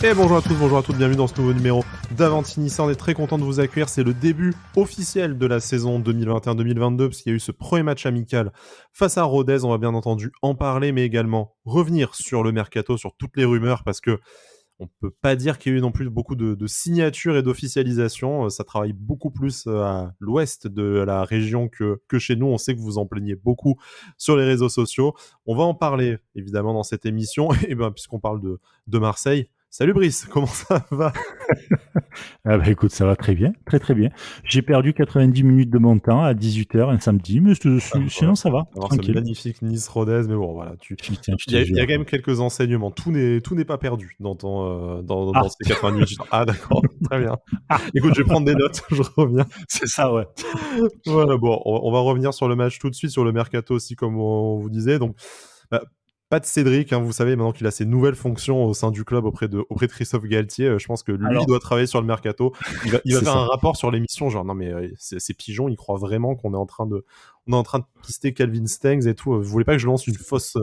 Et bonjour à tous, bonjour à toutes, bienvenue dans ce nouveau numéro d'Avantinissa. On est très content de vous accueillir, c'est le début officiel de la saison 2021-2022 parce qu'il y a eu ce premier match amical face à Rodez. On va bien entendu en parler, mais également revenir sur le mercato, sur toutes les rumeurs, parce que on peut pas dire qu'il y a eu non plus beaucoup de signatures et d'officialisations. Ça travaille beaucoup plus à l'ouest de la région que chez nous. On sait que vous en plaignez beaucoup sur les réseaux sociaux. On va en parler évidemment dans cette émission. Et ben puisqu'on parle de Marseille. Salut Brice, comment ça va? Ah bah écoute, ça va très bien, très très bien. J'ai perdu 90 minutes de mon temps à 18h un samedi, mais Voilà. sinon ça va, Alors ce tranquille. magnifique Nice-Rodez, mais bon voilà, Putain, je il y te a, il y a jure. quand même quelques enseignements. Tout n'est pas perdu dans dans Ah, ces 88 heures. Ah d'accord, très bien. ah, Écoute, je vais prendre des notes, je reviens. c'est ça, ouais. Voilà, bon, on va revenir sur le match tout de suite, sur le mercato aussi, comme on vous disait. Donc, bah, pas de Cédric, hein, vous savez, maintenant qu'il a ses nouvelles fonctions au sein du club auprès de Christophe Galtier, je pense que lui, il Alors, doit travailler sur le mercato. Il va c'est faire ça. un rapport sur l'émission, genre, non mais ces pigeons, ils croient vraiment qu'on est en train de pister Calvin Stengs et tout. Vous voulez pas que je lance une fausse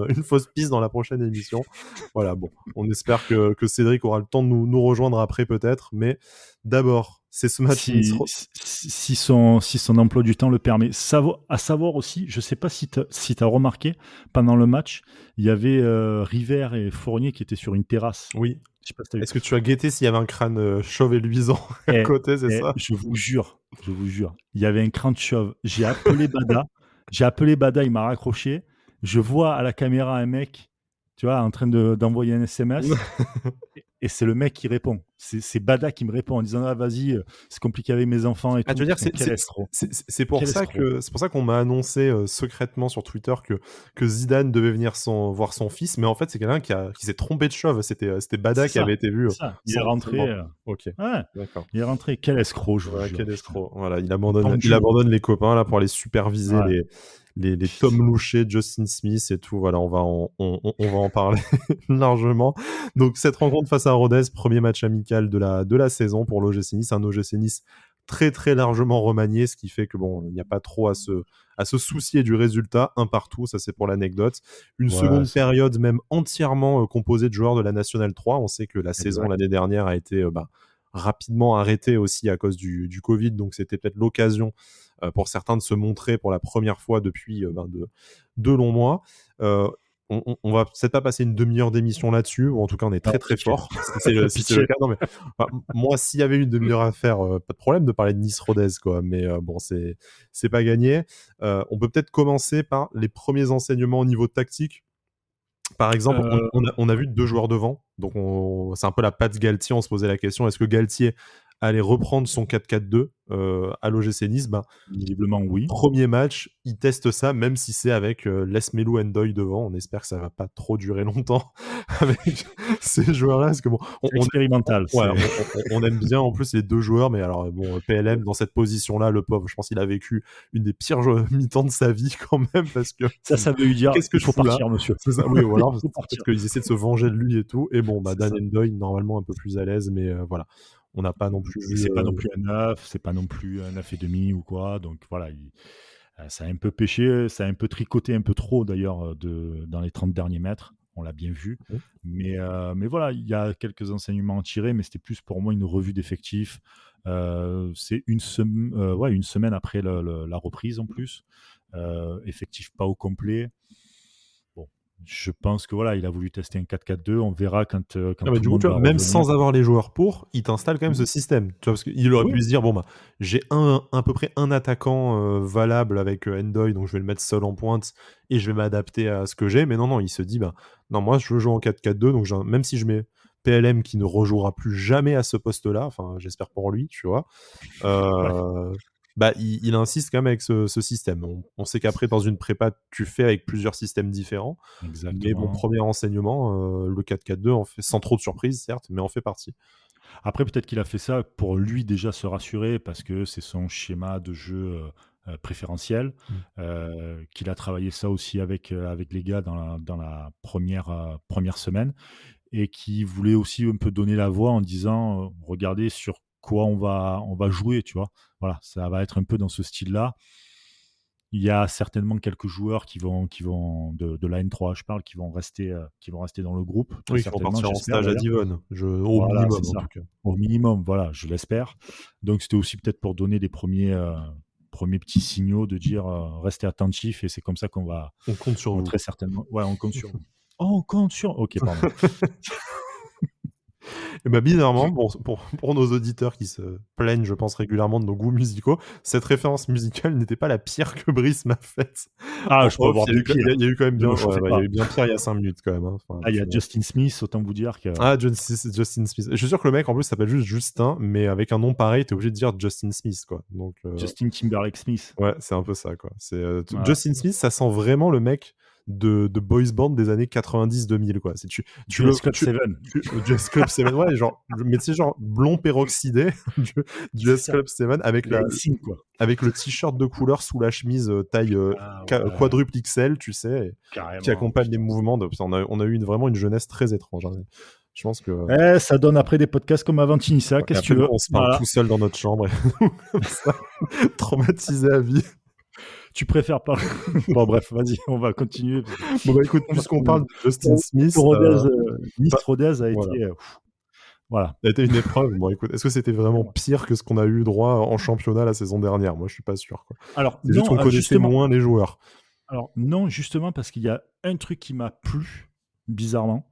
piste dans la prochaine émission? Voilà, bon, on espère que Cédric aura le temps de nous rejoindre après peut-être, mais d'abord, c'est ce match Nice. Si son emploi du temps le permet. À savoir aussi, je sais pas si tu as remarqué, pendant le match, il y avait River et Fournier qui étaient sur une terrasse. Oui. Je sais pas si t'as vu. Est-ce que tu as guetté s'il y avait un crâne chauve et luisant à Et, côté, c'est ça? je vous jure, il y avait un cran de chauve. J'ai appelé Bada, il m'a raccroché. Je vois à la caméra un mec, tu vois, en train d'envoyer un SMS, et c'est le mec qui répond. C'est Bada qui me répond en disant: ah, vas-y, c'est compliqué avec mes enfants et Ah, tu tout. veux dire, Putain, quel escroc. c'est pour Quel ça escroc. qu'on m'a annoncé secrètement sur Twitter que Zidane devait venir voir son fils, mais en fait, c'est quelqu'un qui s'est trompé de chauve. C'était Bada C'est qui avait ça, été vu c'est ça. Il est sans rentré. voir. Ok, Ouais, d'accord. il est rentré. Quel escroc, je vous Voilà, jure. quel Putain. escroc. Voilà, il Vendu. abandonne les copains là pour aller superviser Ouais. les Tom Louchet, Justin Smith et tout. Voilà, on va en parler largement. Donc cette rencontre face à Rodez, premier match amical de la saison pour l'OGC Nice, un OGC Nice très très largement remanié, ce qui fait que bon, il n'y a pas trop à se soucier du résultat, un partout, ça c'est pour l'anecdote. Une Ouais, seconde période même entièrement composée de joueurs de la Nationale 3. On sait que la saison exact. l'année dernière a été rapidement arrêtée aussi à cause du Covid, donc c'était peut-être l'occasion pour certains de se montrer pour la première fois depuis de longs mois. Euh, on va peut-être pas passer une demi-heure d'émission là-dessus, ou en tout cas on est Non, très très pitié. fort si c'est le Pitié. cas. Non mais moi, s'il y avait eu une demi-heure à faire, pas de problème de parler de Nice Rodez, quoi. Mais bon, c'est pas gagné. On peut peut-être commencer par les premiers enseignements au niveau tactique. Par exemple, Euh, on a vu deux joueurs devant, donc c'est un peu la patte Galtier. On se posait la question, est-ce que Galtier allait reprendre son 4-4-2 à l'OGC Nice? Visiblement, oui. Premier match, il teste ça, même si c'est avec Les Melou Ndoye devant. On espère que ça va pas trop durer longtemps avec ces joueurs-là, parce que bon, C'est expérimental. ouais, C'est... on aime bien en plus les deux joueurs, mais alors bon, PLM dans cette position-là, le pauvre, je pense qu'il a vécu une des pires mi-temps de sa vie quand même, parce que Ça veut lui dire: qu'est-ce que il je faut fous là? partir, monsieur. C'est ça, oui, ou alors Il faut peut-être partir. qu'ils essaient de se venger de lui et tout. Et bon, C'est Dan ça. Ndoye, normalement un peu plus à l'aise, mais voilà, on n'a pas non plus Et vu. c'est pas non plus un 9, c'est pas non plus un 9 et demi ou quoi. Donc voilà, ça a un peu pêché, ça a un peu tricoté un peu trop d'ailleurs dans les 30 derniers mètres. On l'a bien vu. Mais voilà, il y a quelques enseignements à tirer, mais c'était plus pour moi une revue d'effectifs. C'est une semaine après la reprise en plus. Effectif pas au complet. Bon, je pense que voilà, il a voulu tester un 4-4-2. On verra quand Non, mais tout du le coup, monde tu va vois, même revenir. sans avoir les joueurs pour, il t'installe quand même ce Oui, système. Tu vois, parce qu'il aurait oui, pu se dire, bon, j'ai à peu près un attaquant valable avec Ndoye, donc je vais le mettre seul en pointe et je vais m'adapter à ce que j'ai. Mais non, non, il se dit, non, moi, je veux jouer en 4-4-2, donc même si je mets PLM qui ne rejouera plus jamais à ce poste-là, enfin, j'espère pour lui, tu vois, ouais, il insiste quand même avec ce système. On sait qu'après, dans une prépa, tu fais avec plusieurs systèmes différents. Mais bon, exactement. premier renseignement, le 4-4-2 en fait, sans trop de surprise, certes, mais en fait partie. Après, peut-être qu'il a fait ça pour lui déjà se rassurer parce que c'est son schéma de jeu préférentiel, Mm. qu'il a travaillé ça aussi avec les gars dans la première semaine et qui voulait aussi un peu donner la voix en disant regardez sur quoi on va jouer, tu vois. Voilà, ça va être un peu dans ce style-là. Il y a certainement quelques joueurs qui vont de la N3, je parle, qui vont rester dans le groupe, très Oui, qui vont certainement, partir en j'espère stage à d'ailleurs. Divonne, au Voilà, c'est minimum en ça. tout cas. Au minimum, voilà, je l'espère. Donc c'était aussi peut-être pour donner des premiers petits signaux de dire restez attentifs et c'est comme ça On compte sur qu'on va vous. très certainement. Ouais, on compte sur vous. Oh, on compte sur. Ok, pardon. Et bah, bizarrement, pour nos auditeurs qui se plaignent, je pense, régulièrement de nos goûts musicaux, cette référence musicale n'était pas la pire que Brice m'a faite Ah, en je peux off. avoir bien pire. Il y a eu quand même Ne bien, me ouais, chauffez ouais, il y a pas. eu bien pire il y a 5 minutes quand même, hein. Enfin, Ah, il y a Justin Smith, autant vous dire que. Ah, Justin Smith. Je suis sûr que le mec en plus s'appelle juste Justin, mais avec un nom pareil, t'es obligé de dire Justin Smith, quoi. Donc, Justin Timberlake Smith. ouais, c'est un peu ça, quoi. Voilà. Justin Smith, ça sent vraiment le mec de boys band des années 90-2000, quoi. Tu Du le, S Club 7. du S Club 7, ouais, genre, mais tu sais, genre, blond peroxydé du C'est S ça. Club 7 Les N-Sync, quoi. avec le t-shirt de couleur sous la chemise taille Ah ouais, quadruple XL, tu sais, qui carrément. accompagne les Putain. mouvements. Putain, on a eu vraiment une jeunesse très étrange, hein. Je pense que. Ça donne après des podcasts comme Avantinissa, Et qu'est-ce que après, tu veux. on se parle Voilà. tout seul dans notre chambre, et comme ça, traumatisé à vie. Tu préfères pas. Bon, bref, vas-y, on va continuer. Bon, bah écoute, puisqu'on parle de Justin Smith, Rodez, Nice bah, Rodez a voilà, été. Voilà. ça a été une épreuve. Bon, écoute, est-ce que c'était vraiment Bon. pire que ce qu'on a eu droit en championnat la saison dernière? Moi, je suis pas sûr, quoi. Alors, C'est juste non, qu'on connaissait justement. moins les joueurs. Alors, non, justement, parce qu'il y a un truc qui m'a plu, bizarrement,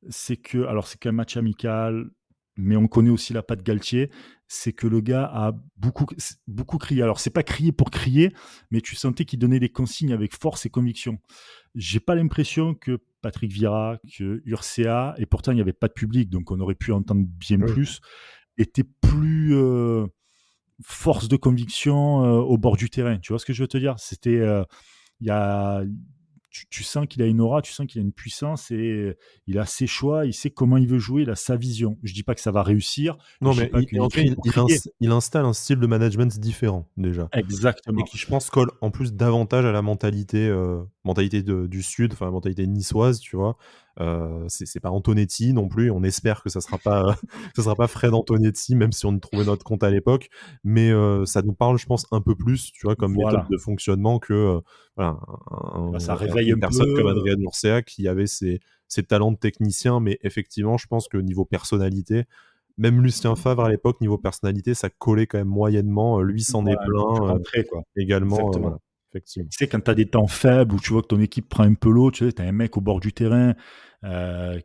c'est que, alors c'est qu'un match amical, mais on connaît aussi la patte Galtier, c'est que le gars a beaucoup crié. Alors, c'est pas crier pour crier, mais tu sentais qu'il donnait des consignes avec force et conviction. J'ai pas l'impression que Patrick Vieira, que Urcea, et pourtant il n'y avait pas de public, donc on aurait pu entendre bien Oui. plus, était plus force de conviction au bord du terrain. Tu vois ce que je veux te dire? C'était il y a, tu sens qu'il a une aura, tu sens qu'il a une puissance et il a ses choix, il sait comment il veut jouer, il a sa vision. Je dis pas que ça va réussir, et Non, je dis mais pas qu'il en tout cas, écrit pour crier. il installe un style de management différent, déjà. Et Exactement. qui, je pense, colle en plus davantage à la mentalité du Sud, enfin la mentalité niçoise, tu vois. C'est pas Antonetti non plus. On espère que ça sera pas, ça sera pas Fred Antonetti, même si on y trouvait notre compte à l'époque. Mais ça nous parle, je pense, un peu plus, tu vois, comme méthode Voilà. de fonctionnement que voilà, Bah, ça réveille une un personne comme peu. Adrien Urcea qui avait ses talents de technicien, mais effectivement, je pense que niveau personnalité, même Lucien Favre à l'époque, niveau personnalité, ça collait quand même moyennement. Lui s'en est Voilà, un peu plus plaint rentré, quoi. également. Exactement. Voilà, effectivement. Tu sais, quand tu as des temps faibles où tu vois que ton équipe prend un peu l'eau, tu sais, tu as un mec au bord du terrain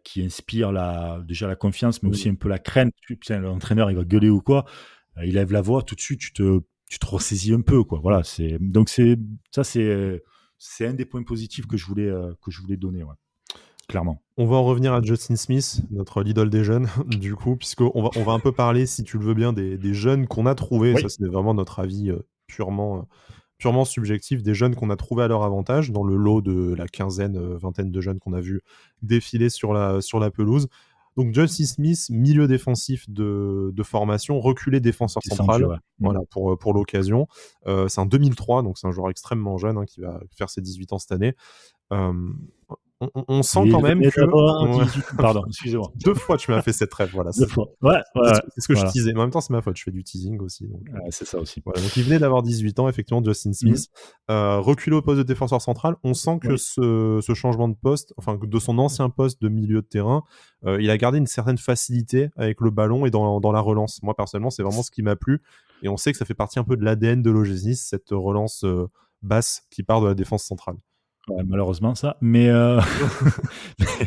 qui inspire déjà la confiance, mais aussi un peu la crainte. Putain, l'entraîneur, il va gueuler ou quoi. Il lève la voix, tout de suite, tu te ressaisis un peu, quoi. Voilà, donc c'est un des points positifs que je voulais donner, ouais, clairement. On va en revenir à Justin Smith, notre l'idole des jeunes, du coup, puisqu'on va un peu parler, si tu le veux bien, des jeunes qu'on a trouvés. Ça, Oui, c'est vraiment notre avis purement subjectif, des jeunes qu'on a trouvés à leur avantage dans le lot de la quinzaine, vingtaine de jeunes qu'on a vu défiler sur la pelouse. Donc Justin Smith, milieu défensif de formation, reculé défenseur descendu, central, ouais. voilà, pour l'occasion. C'est un 2003, donc c'est un joueur extrêmement jeune, hein, qui va faire ses 18 ans cette année. Euh, on sent quand Il même venait que d'avoir ouais, 18. Pardon, excusez-moi. 2 fois tu m'as fait cette rêve, voilà. Deux fois. Ouais, ouais, ouais, C'est ce que je voilà. teasais. Mais en même temps, c'est ma faute, je fais du teasing aussi, donc Ouais, c'est ça aussi. voilà. Donc il venait d'avoir 18 ans, effectivement, Justin Mhm. Smith. Reculé au poste de défenseur central, on sent que Oui. ce changement de poste, enfin de son ancien poste de milieu de terrain, il a gardé une certaine facilité avec le ballon et dans la relance. Moi, personnellement, c'est vraiment ce qui m'a plu. Et on sait que ça fait partie un peu de l'ADN de l'OGC Nice, cette relance basse qui part de la défense centrale. Ouais, malheureusement, ça. Mais, Bah,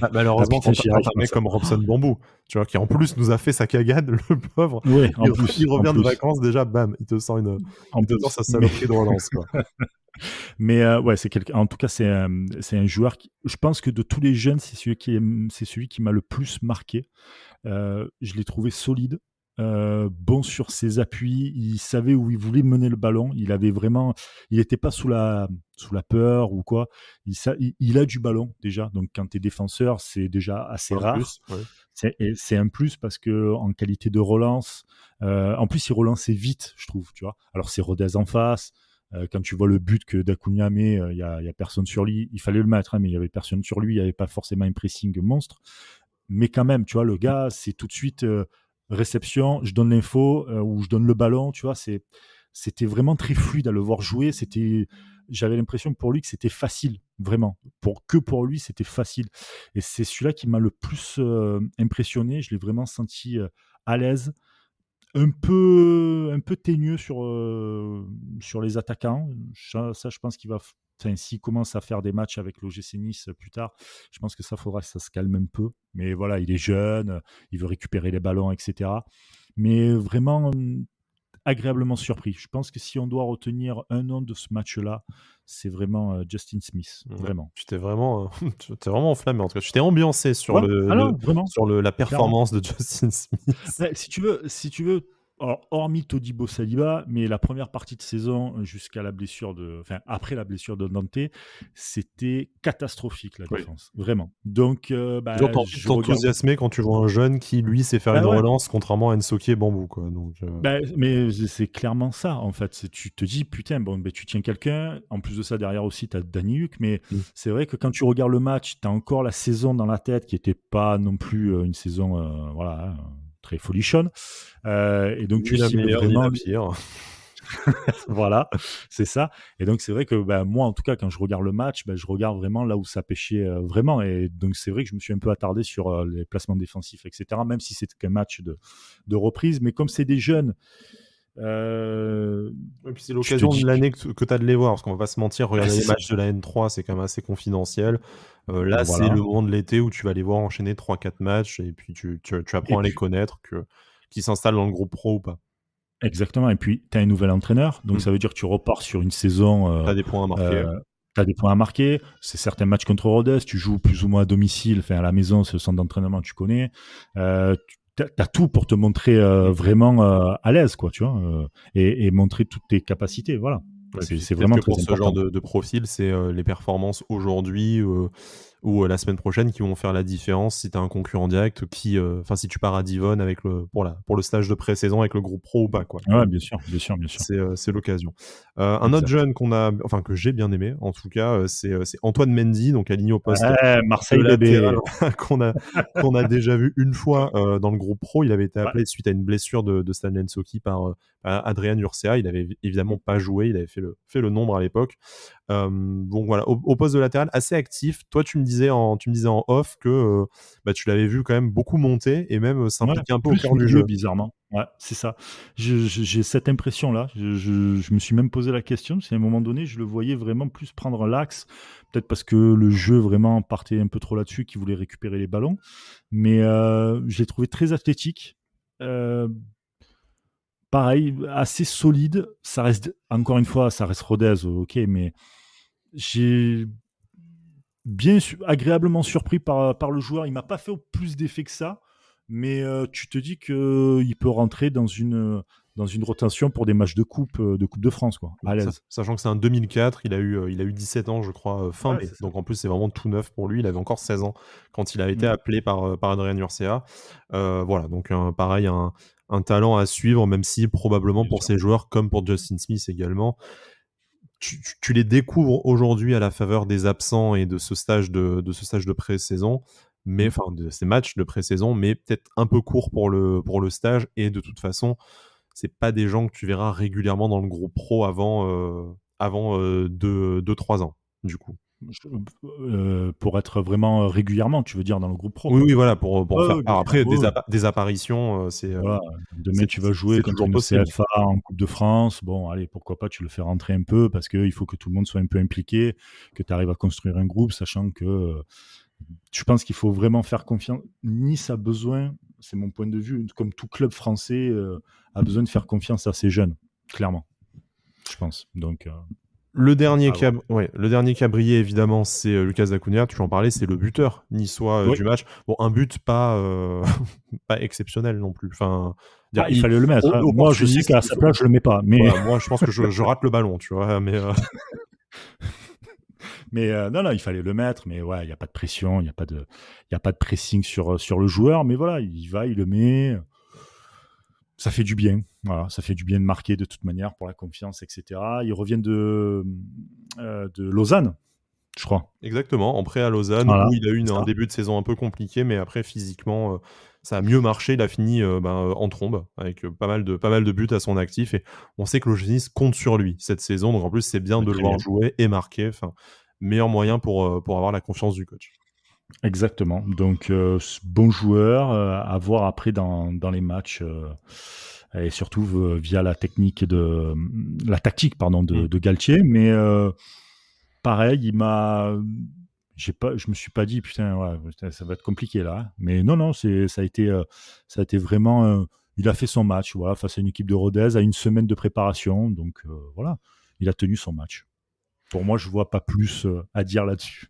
ah malheureusement, putain, quand j'y tu as arrive un pas, mec ça. comme Robson Bambou, tu vois, qui en plus nous a fait sa cagade, le pauvre, Oui, en il plus, en revient de plus, vacances, déjà, bam, en il te sort plus. sa Mais, saloperie de relance, quoi. ouais, c'est quelqu'un. En tout cas, c'est un joueur qui, je pense que de tous les jeunes, c'est celui qui m'a le plus marqué. Je l'ai trouvé solide, bon sur ses appuis. Il savait où il voulait mener le ballon. Il n'était pas sous la peur ou quoi. Il a du ballon déjà. Donc, quand tu es défenseur, c'est déjà assez En rare. plus, ouais. C'est un plus parce que en qualité de relance, en plus il relançait vite, je trouve. Tu vois. Alors c'est Rodez en face. Quand tu vois le but que d'Acuna met, y a personne sur lui. Il fallait le mettre, hein, mais il y avait personne sur lui. Il n'y avait pas forcément un pressing monstre. Mais quand même, tu vois, le gars, c'est tout de suite réception, je donne l'info ou je donne le ballon, tu vois, c'était vraiment très fluide à le voir jouer. C'était j'avais l'impression pour lui que c'était facile, vraiment. Pour lui, c'était facile. Et c'est celui-là qui m'a le plus impressionné. Je l'ai vraiment senti à l'aise, un peu teigneux sur les attaquants. Ça, je pense qu'il va. Enfin, s'il commence à faire des matchs avec l'OGC Nice plus tard, je pense que ça faudra que ça se calme un peu. Mais voilà, il est jeune, il veut récupérer les ballons, etc. Mais vraiment agréablement surpris. Je pense que si on doit retenir un nom de ce match-là, c'est vraiment Justin Smith. Ouais. Vraiment. Tu t'es vraiment, tu t'es vraiment enflammé, en tout cas. Tu t'es ambiancé sur Ouais, alors vraiment, la clairement. performance de Justin Smith. Ouais, si tu veux, alors, hormis Todibo Saliba, mais la première partie de saison jusqu'à la blessure enfin après la blessure de Dante, c'était catastrophique la Oui. défense, vraiment. Donc, C'est dur je regarde. t'enthousiasmer quand tu vois un jeune qui, lui, sait faire une Bah ouais. relance, contrairement à Nsoki et Bambou, quoi. Donc, Bah, mais c'est clairement ça, en fait. Tu te dis, putain, bon, ben, tu tiens quelqu'un. En plus de ça, derrière aussi, tu as Danny Huck. Mais mmh. c'est vrai que quand tu regardes le match, tu as encore la saison dans la tête qui n'était pas non plus une saison voilà, très folichonne. Et donc, Ni tu la cibles meilleure, ni vraiment. la pire. Voilà, c'est ça. Et donc, c'est vrai que bah, moi, en tout cas, quand je regarde le match, bah, je regarde vraiment là où ça pêchait vraiment. Et donc, c'est vrai que je me suis un peu attardé sur les placements défensifs, etc., même si c'est qu'un match de reprise. Mais comme c'est des jeunes, Et puis c'est tu te l'occasion de dis l'année que tu as de les voir, parce qu'on va pas se mentir, bah, regarder c'est les ça. matchs de la N3, c'est quand même assez confidentiel. Là, c'est Voilà. le moment de l'été où tu vas les voir enchaîner 3-4 matchs et puis tu Et apprends à les puis, connaître, qu'ils s'installent dans le groupe pro ou pas. exactement. Et puis, tu as un nouvel entraîneur. Donc, Mmh. ça veut dire que tu repars sur une saison. Tu as des points à marquer. Euh, tu as des points à marquer. C'est certains matchs contre Rodez. Tu joues plus ou moins à domicile. Enfin, à la maison, c'est le centre d'entraînement, tu connais. Tu as tout pour te montrer Mmh. vraiment à l'aise, quoi, tu vois, et montrer toutes tes capacités. Voilà. Et puis C'est peut-être vraiment que très pour ce genre important. de profil, c'est, les performances aujourd'hui, ou la semaine prochaine qui vont faire la différence si tu as un concurrent direct qui, enfin si tu pars à Divonne avec pour le stage de pré-saison avec le groupe pro ou pas, quoi. Ouais, bien sûr, bien sûr, bien sûr. C'est l'occasion. Un autre Exact. jeune que j'ai bien aimé en tout cas, c'est Antoine Mendy, donc aligné au poste Ouais, de Marseille latéral bébé. qu'on a déjà vu une fois dans le groupe pro. Il avait été Ouais. appelé suite à une blessure de Stanley Nsoki par Adrien Urcea. Il avait évidemment pas joué, il avait fait le nombre à l'époque. Donc voilà, au poste de latéral, assez actif. Toi, tu me disais en off que bah, tu l'avais vu quand même beaucoup monter et même Ouais, s'impliquer un peu au plus cœur du milieu jeu. bizarrement. Ouais, c'est ça. J'ai cette impression-là. Je me suis même posé la question, si à un moment donné, je le voyais vraiment plus prendre l'axe, peut-être parce que le jeu vraiment partait un peu trop là-dessus, qu'il voulait récupérer les ballons. Mais je l'ai trouvé très athlétique. Heu, Pareil, assez solide. Ça reste encore une fois, ça reste Rodez, OK, mais j'ai agréablement surpris par le joueur. Il m'a pas fait plus d'effet que ça, mais tu te dis qu'il peut rentrer dans une rotation pour des matchs de coupe de France, quoi, Bah, à l'aise. sachant que c'est un 2004, il a eu 17 ans, je crois, fin Ouais, mai. c'est ça. Donc en plus, c'est vraiment tout neuf pour lui. Il avait encore 16 ans quand il a été Mmh. appelé par Adrien Urcea. Voilà, donc pareil, un talent à suivre, même si probablement Bien pour sûr. ces joueurs, comme pour Justin Smith également, tu les découvres aujourd'hui à la faveur des absents et de ce stage de pré-saison, mais Mmh. enfin de ces matchs de pré-saison, mais peut-être un peu court pour le stage. Et de toute façon, c'est pas des gens que tu verras régulièrement dans le groupe pro avant 2-3 ans, du coup. Je Pour être vraiment, régulièrement, tu veux dire dans le groupe pro, Oui, quoi? oui, voilà, pour Ouais, faire ouais, bien part. sûr. Après, Ouais, ouais. des apparitions, Voilà, demain tu vas jouer c'est contre toujours une possible. CFA en coupe de France. Bon, allez, pourquoi pas, tu le fais rentrer un peu parce qu'il faut que tout le monde soit un peu impliqué, que tu arrives à construire un groupe, sachant que, je pense qu'il faut vraiment faire confiance. Nice a besoin, c'est mon point de vue, comme tout club français, a besoin de faire confiance à ses jeunes, clairement, je pense. Donc, à voir. Le dernier qui a brillé évidemment, c'est Lucas Acuna, tu en parlais, c'est le buteur niçois Oui. du match. Bon, un but pas, pas exceptionnel non plus. Enfin, dire, Ah, il fallait le mettre, hein. Moi, je sais opportuniste, qu'à sa place, je le mets pas, mais voilà, moi je pense que je rate le ballon, tu vois, mais mais non, non, il fallait le mettre, mais ouais, il y a pas de pression, il y a pas de pressing sur le joueur, mais voilà, il va, il le met. Ça fait du bien, voilà, ça fait du bien de marquer de toute manière pour la confiance, etc. Ils reviennent de Lausanne, je crois. Exactement, en prêt à Lausanne, Voilà, où il a eu c'est un ça. début de saison un peu compliqué, mais après physiquement, ça a mieux marché. Il a fini, en trombe avec, pas mal de buts à son actif et on sait que l'OGC compte sur lui cette saison. Donc en plus, c'est bien Bah, de le très voir bien. jouer et marquer. Enfin, meilleur moyen pour avoir la confiance du coach. Exactement. Donc, bon joueur, à voir après dans les matchs, et surtout via la tactique, pardon, Mmh. de Galtier. Mais pareil, je me suis pas dit, putain, ouais, putain, ça va être compliqué là, hein. Mais non, non, ça a été vraiment, il a fait son match, voilà, face à une équipe de Rodez, à une semaine de préparation. Donc, voilà, il a tenu son match. Pour moi, je vois pas plus à dire là-dessus.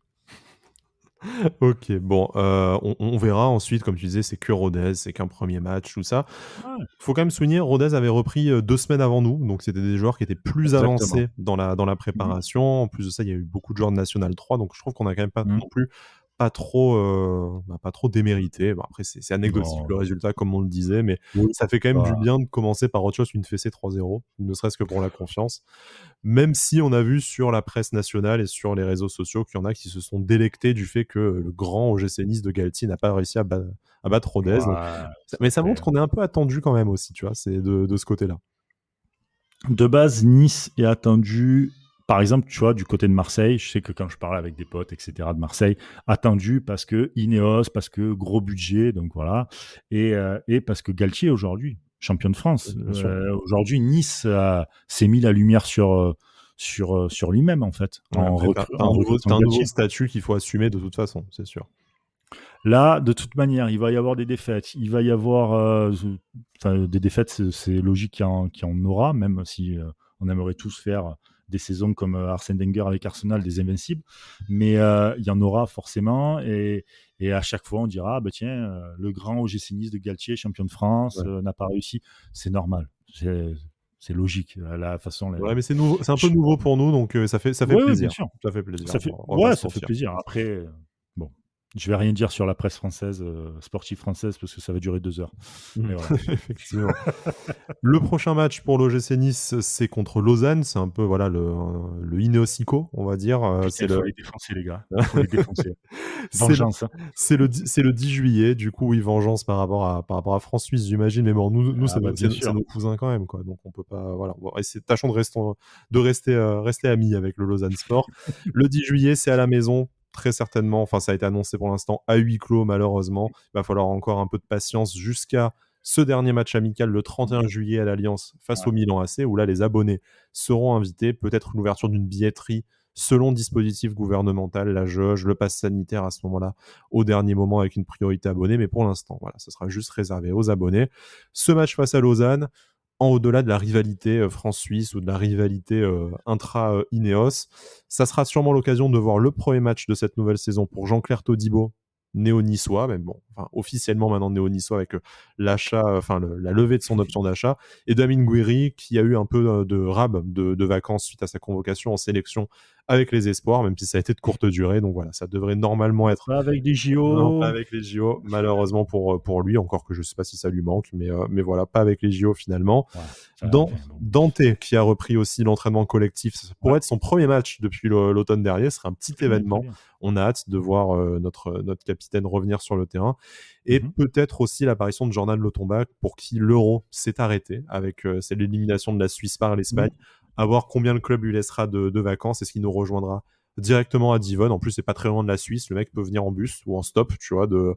OK, bon, on verra ensuite, comme tu disais, c'est que Rodez, c'est qu'un premier match, tout ça. Ouais, Faut quand même souligner, Rodez avait repris 2 semaines avant nous, donc c'était des joueurs qui étaient plus exactement. avancés dans la Mhm. préparation. En plus de ça, il y a eu beaucoup de joueurs de National 3, donc je trouve qu'on a quand même pas Mhm. non plus pas trop démérité. Bon après c'est anecdotique Non, le résultat comme on le disait, mais oui, ça fait quand même du pas. bien de commencer par autre chose qu'une fessée 3-0, ne serait-ce que pour la confiance. Même si on a vu sur la presse nationale et sur les réseaux sociaux qu'il y en a qui se sont délectés du fait que le grand OGC Nice de Galtier n'a pas réussi à battre Rodez. Donc Ouais, mais ça après. montre qu'on est un peu attendu quand même aussi, tu vois? C'est de ce côté-là. De base, Nice est attendu, par exemple, tu vois, du côté de Marseille. Je sais que quand je parle avec des potes, etc., de Marseille, attendu parce que Ineos, parce que gros budget, donc voilà, et parce que Galtier aujourd'hui, champion de France. Bien sûr. Aujourd'hui, Nice s'est mis la lumière sur lui-même en fait, Ouais, après tu en un nouveau recrutant tu un nouveau Galtier. statut qu'il faut assumer de toute façon, c'est sûr. Là, de toute manière, il va y avoir des défaites. Il va y avoir, enfin, des défaites, c'est logique qu'il y en aura, même si on aimerait tous faire des saisons comme Arsène Wenger avec Arsenal, des invincibles. Mais il y en aura forcément, et à chaque fois, on dira, ah, bah, tiens, le grand OGC Nice de Galtier, champion de France, Ouais. n'a pas réussi. C'est normal, c'est logique. La façon, Ouais, mais c'est nouveau, c'est un peu je- nouveau pour nous, donc ça fait ouais, ouais, bien plaisir. sûr. Ça fait plaisir, Ça fait, on va pas ouais, se ça fait mentir. plaisir. Après, bon, je vais rien dire sur la presse française, sportive française, parce que ça va durer 2 heures. Mmh. Mais voilà. Effectivement. Le prochain match pour l'OGC Nice, c'est contre Lausanne. C'est un peu voilà le Ineosico, on va dire. Putain, C'est il faut le les défoncer, les gars. Il faut les défoncer. c'est le Vengeance, hein. c'est le 10 juillet. Du coup, oui, vengeance par rapport à France-Suisse, j'imagine. Mais bon, nous Ah c'est bah nos bien c'est c'est sûr. nos cousins quand même, quoi. Donc on peut pas voilà. Bon, tâchons de rester amis avec le Lausanne Sport. Le 10 juillet, c'est à la maison. Très certainement, enfin ça a été annoncé pour l'instant à huis clos malheureusement. Il va falloir encore un peu de patience jusqu'à ce dernier match amical le 31 juillet à l'Alliance face Ouais. au Milan AC, où là les abonnés seront invités, peut-être l'ouverture d'une billetterie selon dispositif gouvernemental, la jauge, le pass sanitaire à ce moment-là, au dernier moment avec une priorité abonnée, mais pour l'instant, voilà, ça sera juste réservé aux abonnés. Ce match face à Lausanne, en au-delà de la rivalité France-Suisse ou de la rivalité intra-Ineos, ça sera sûrement l'occasion de voir le premier match de cette nouvelle saison pour Jean-Claire Todibo, néo-niçois, même bon, enfin, officiellement maintenant néo-niçois avec l'achat, la levée de son option d'achat, et Damien Gouiri qui a eu un peu de rab de vacances suite à sa convocation en sélection avec les espoirs, même si ça a été de courte durée. Donc voilà, ça devrait normalement être Pas avec des non, pas JO. avec les JO, malheureusement pour lui, encore que je sais pas si ça lui manque, mais voilà, pas avec les JO finalement. Ouais, ça, Dans enfin, bon. Dante, qui a repris aussi l'entraînement collectif, ça Ouais, pourrait être son premier match depuis l'automne dernier, ce serait un petit très bien, très événement. bien. On a hâte de voir notre capitaine revenir sur le terrain. Et Mhm. peut-être aussi l'apparition de Jordan Lotomba, pour qui l'Euro s'est arrêté avec c'est l'élimination de la Suisse par l'Espagne. Mhm. À voir combien le club lui laissera de vacances. Est-ce qu'il nous rejoindra directement à Divonne? En plus, c'est pas très loin de la Suisse. Le mec peut venir en bus ou en stop, tu vois, de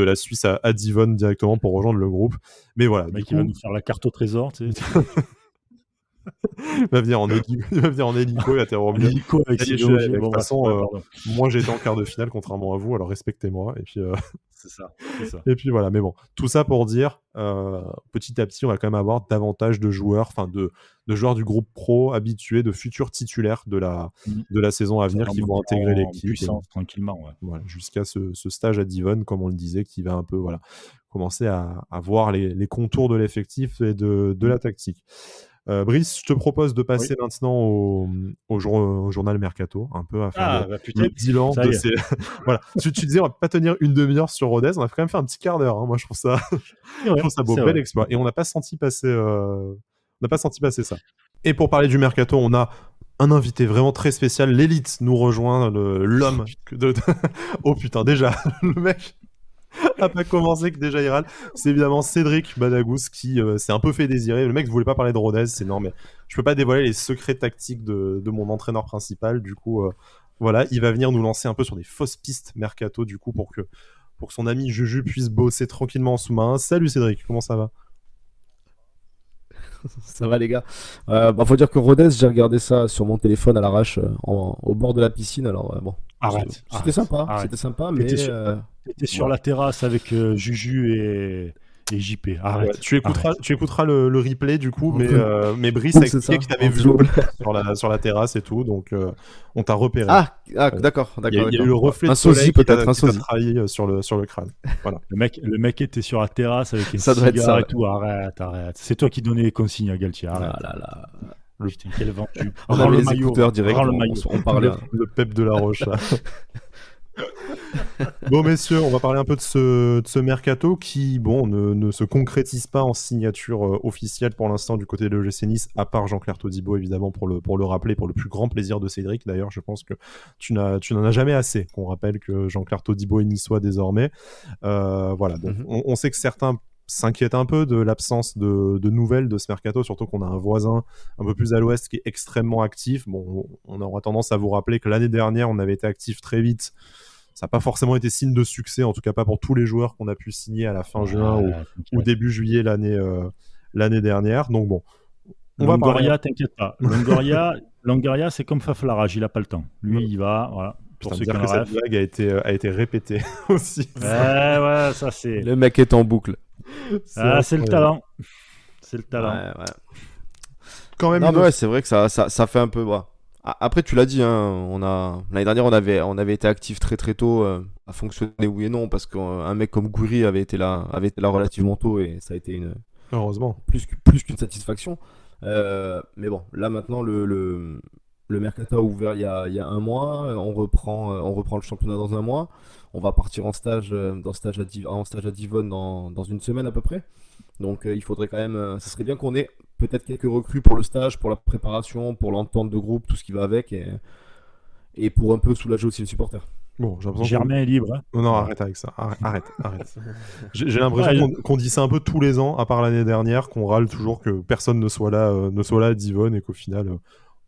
la Suisse à Divonne directement pour rejoindre le groupe. Mais voilà, Le du mec, il va coup, nous faire la carte au trésor, tu sais. il va venir il va venir en hélico, il va En revenir. hélico avec Ça y est, ses je suis OG. avec. De Bon, toute bref, façon, ouais, pardon. moi j'étais en quart de finale contrairement à vous, alors respectez-moi. Et puis, C'est ça, c'est ça. et puis voilà. Mais bon, tout ça pour dire, petit à petit, on va quand même avoir davantage de joueurs, enfin de joueurs du groupe pro habitués, de futurs titulaires de la, Mhm. de la saison à Ça venir va qui vont monter intégrer en l'équipe. puissance tranquillement, ouais. Voilà, jusqu'à ce stage à Divonne, comme on le disait, qui va un peu voilà, commencer à voir les contours de l'effectif et de Mhm. la tactique. Brice, je te propose de Oui. passer maintenant au journal Mercato, un peu à faire le, Ah, bah putain, le bilan ça de y est. ces. Voilà. Tu disais, on va pas tenir une demi-heure sur Rodez, on a quand même fait un petit quart d'heure, hein. Moi, je trouve ça, C'est je vrai, trouve ça beau, c'est bel vrai. exploit. Et on n'a pas senti passer ça. Et pour parler du Mercato, on a un invité vraiment très spécial. L'élite nous rejoint, l'homme. Oh putain, déjà, le mec a pas commencé que déjà il râle. C'est évidemment Cédric Badagous qui s'est un peu fait désirer. Le mec ne voulait pas parler de Rodez, c'est normal, mais je peux pas dévoiler les secrets tactiques de mon entraîneur principal. Du coup, voilà, il va venir nous lancer un peu sur des fausses pistes mercato, du coup, pour que son ami Juju puisse bosser tranquillement en sous-marin. Salut Cédric, comment ça va? Ça va les gars. Faut dire que Rodez, j'ai regardé ça sur mon téléphone à l'arrache au bord de la piscine. Alors bon, Arrête. c'était sympa, arrête. c'était sympa, mais T'étais sur la terrasse avec Juju et JP. Arrête. Ouais, tu écouteras le replay du coup, mais Brice Oui, a c'est expliqué ça. qu'il t'avait vu sur la terrasse et tout, donc on t'a repéré. D'accord, Il y a eu le d'accord. reflet de Un soleil sosie qui t'a peut-être, un sosie. trahi sur le crâne. Voilà. Le mec était sur la terrasse avec un Ça doit être cigare ça, et ouais. tout. Arrête. C'est toi qui donnais les consignes à Galtier. Arrête. Ah là là. Putain, quel vendu. On Rends avait le les maillot. écouteurs direct, Rends le maillot. on parlait. Le Pep de la Roche. Là. Bon messieurs, on va parler un peu de ce mercato qui, bon, ne se concrétise pas en signature officielle pour l'instant du côté de l'OGC Nice, à part Jean-Claire Todibo évidemment pour le rappeler, pour le plus grand plaisir de Cédric. D'ailleurs, je pense que tu n'en as jamais assez qu'on rappelle que Jean-Claire Todibo est niçois désormais. Voilà, donc on sait que certains s'inquiètent un peu de l'absence de nouvelles de ce mercato, surtout qu'on a un voisin un peu plus à l'ouest qui est extrêmement actif. Bon, on aura tendance à vous rappeler que l'année dernière, on avait été actif très vite. Ça n'a pas forcément été signe de succès, en tout cas pas pour tous les joueurs qu'on a pu signer à la fin juin ou début juillet l'année dernière. Donc bon, Longoria, t'inquiète pas. Longoria, c'est comme Faflarage, il a pas le temps. Lui, il va, voilà. Pour ceux dire que cette blague a été répétée aussi. Ouais, ça c'est. Le mec est en boucle. C'est le talent. C'est le talent. Ouais. Quand même. Non, mais ouais, c'est vrai que ça fait un peu. Après, tu l'as dit, hein, l'année dernière, on avait été actif très très tôt, à fonctionner oui et non, parce qu'un mec comme Gouiri avait été là relativement tôt et ça a été heureusement plus qu'une satisfaction. Mais bon, là maintenant, le mercato a ouvert il y a un mois, on reprend le championnat dans un mois, on va partir en stage à Divonne dans une semaine à peu près. Donc il faudrait quand même, ça serait bien qu'on ait peut-être quelques recrues pour le stage, pour la préparation, pour l'entente de groupe, tout ce qui va avec, et pour un peu soulager aussi les supporters. Bon, Germain est libre. Hein. Non, arrête avec ça. Arrête. J'ai l'impression qu'on dit ça un peu tous les ans, à part l'année dernière, qu'on râle toujours que personne ne soit là à Divonne et qu'au final,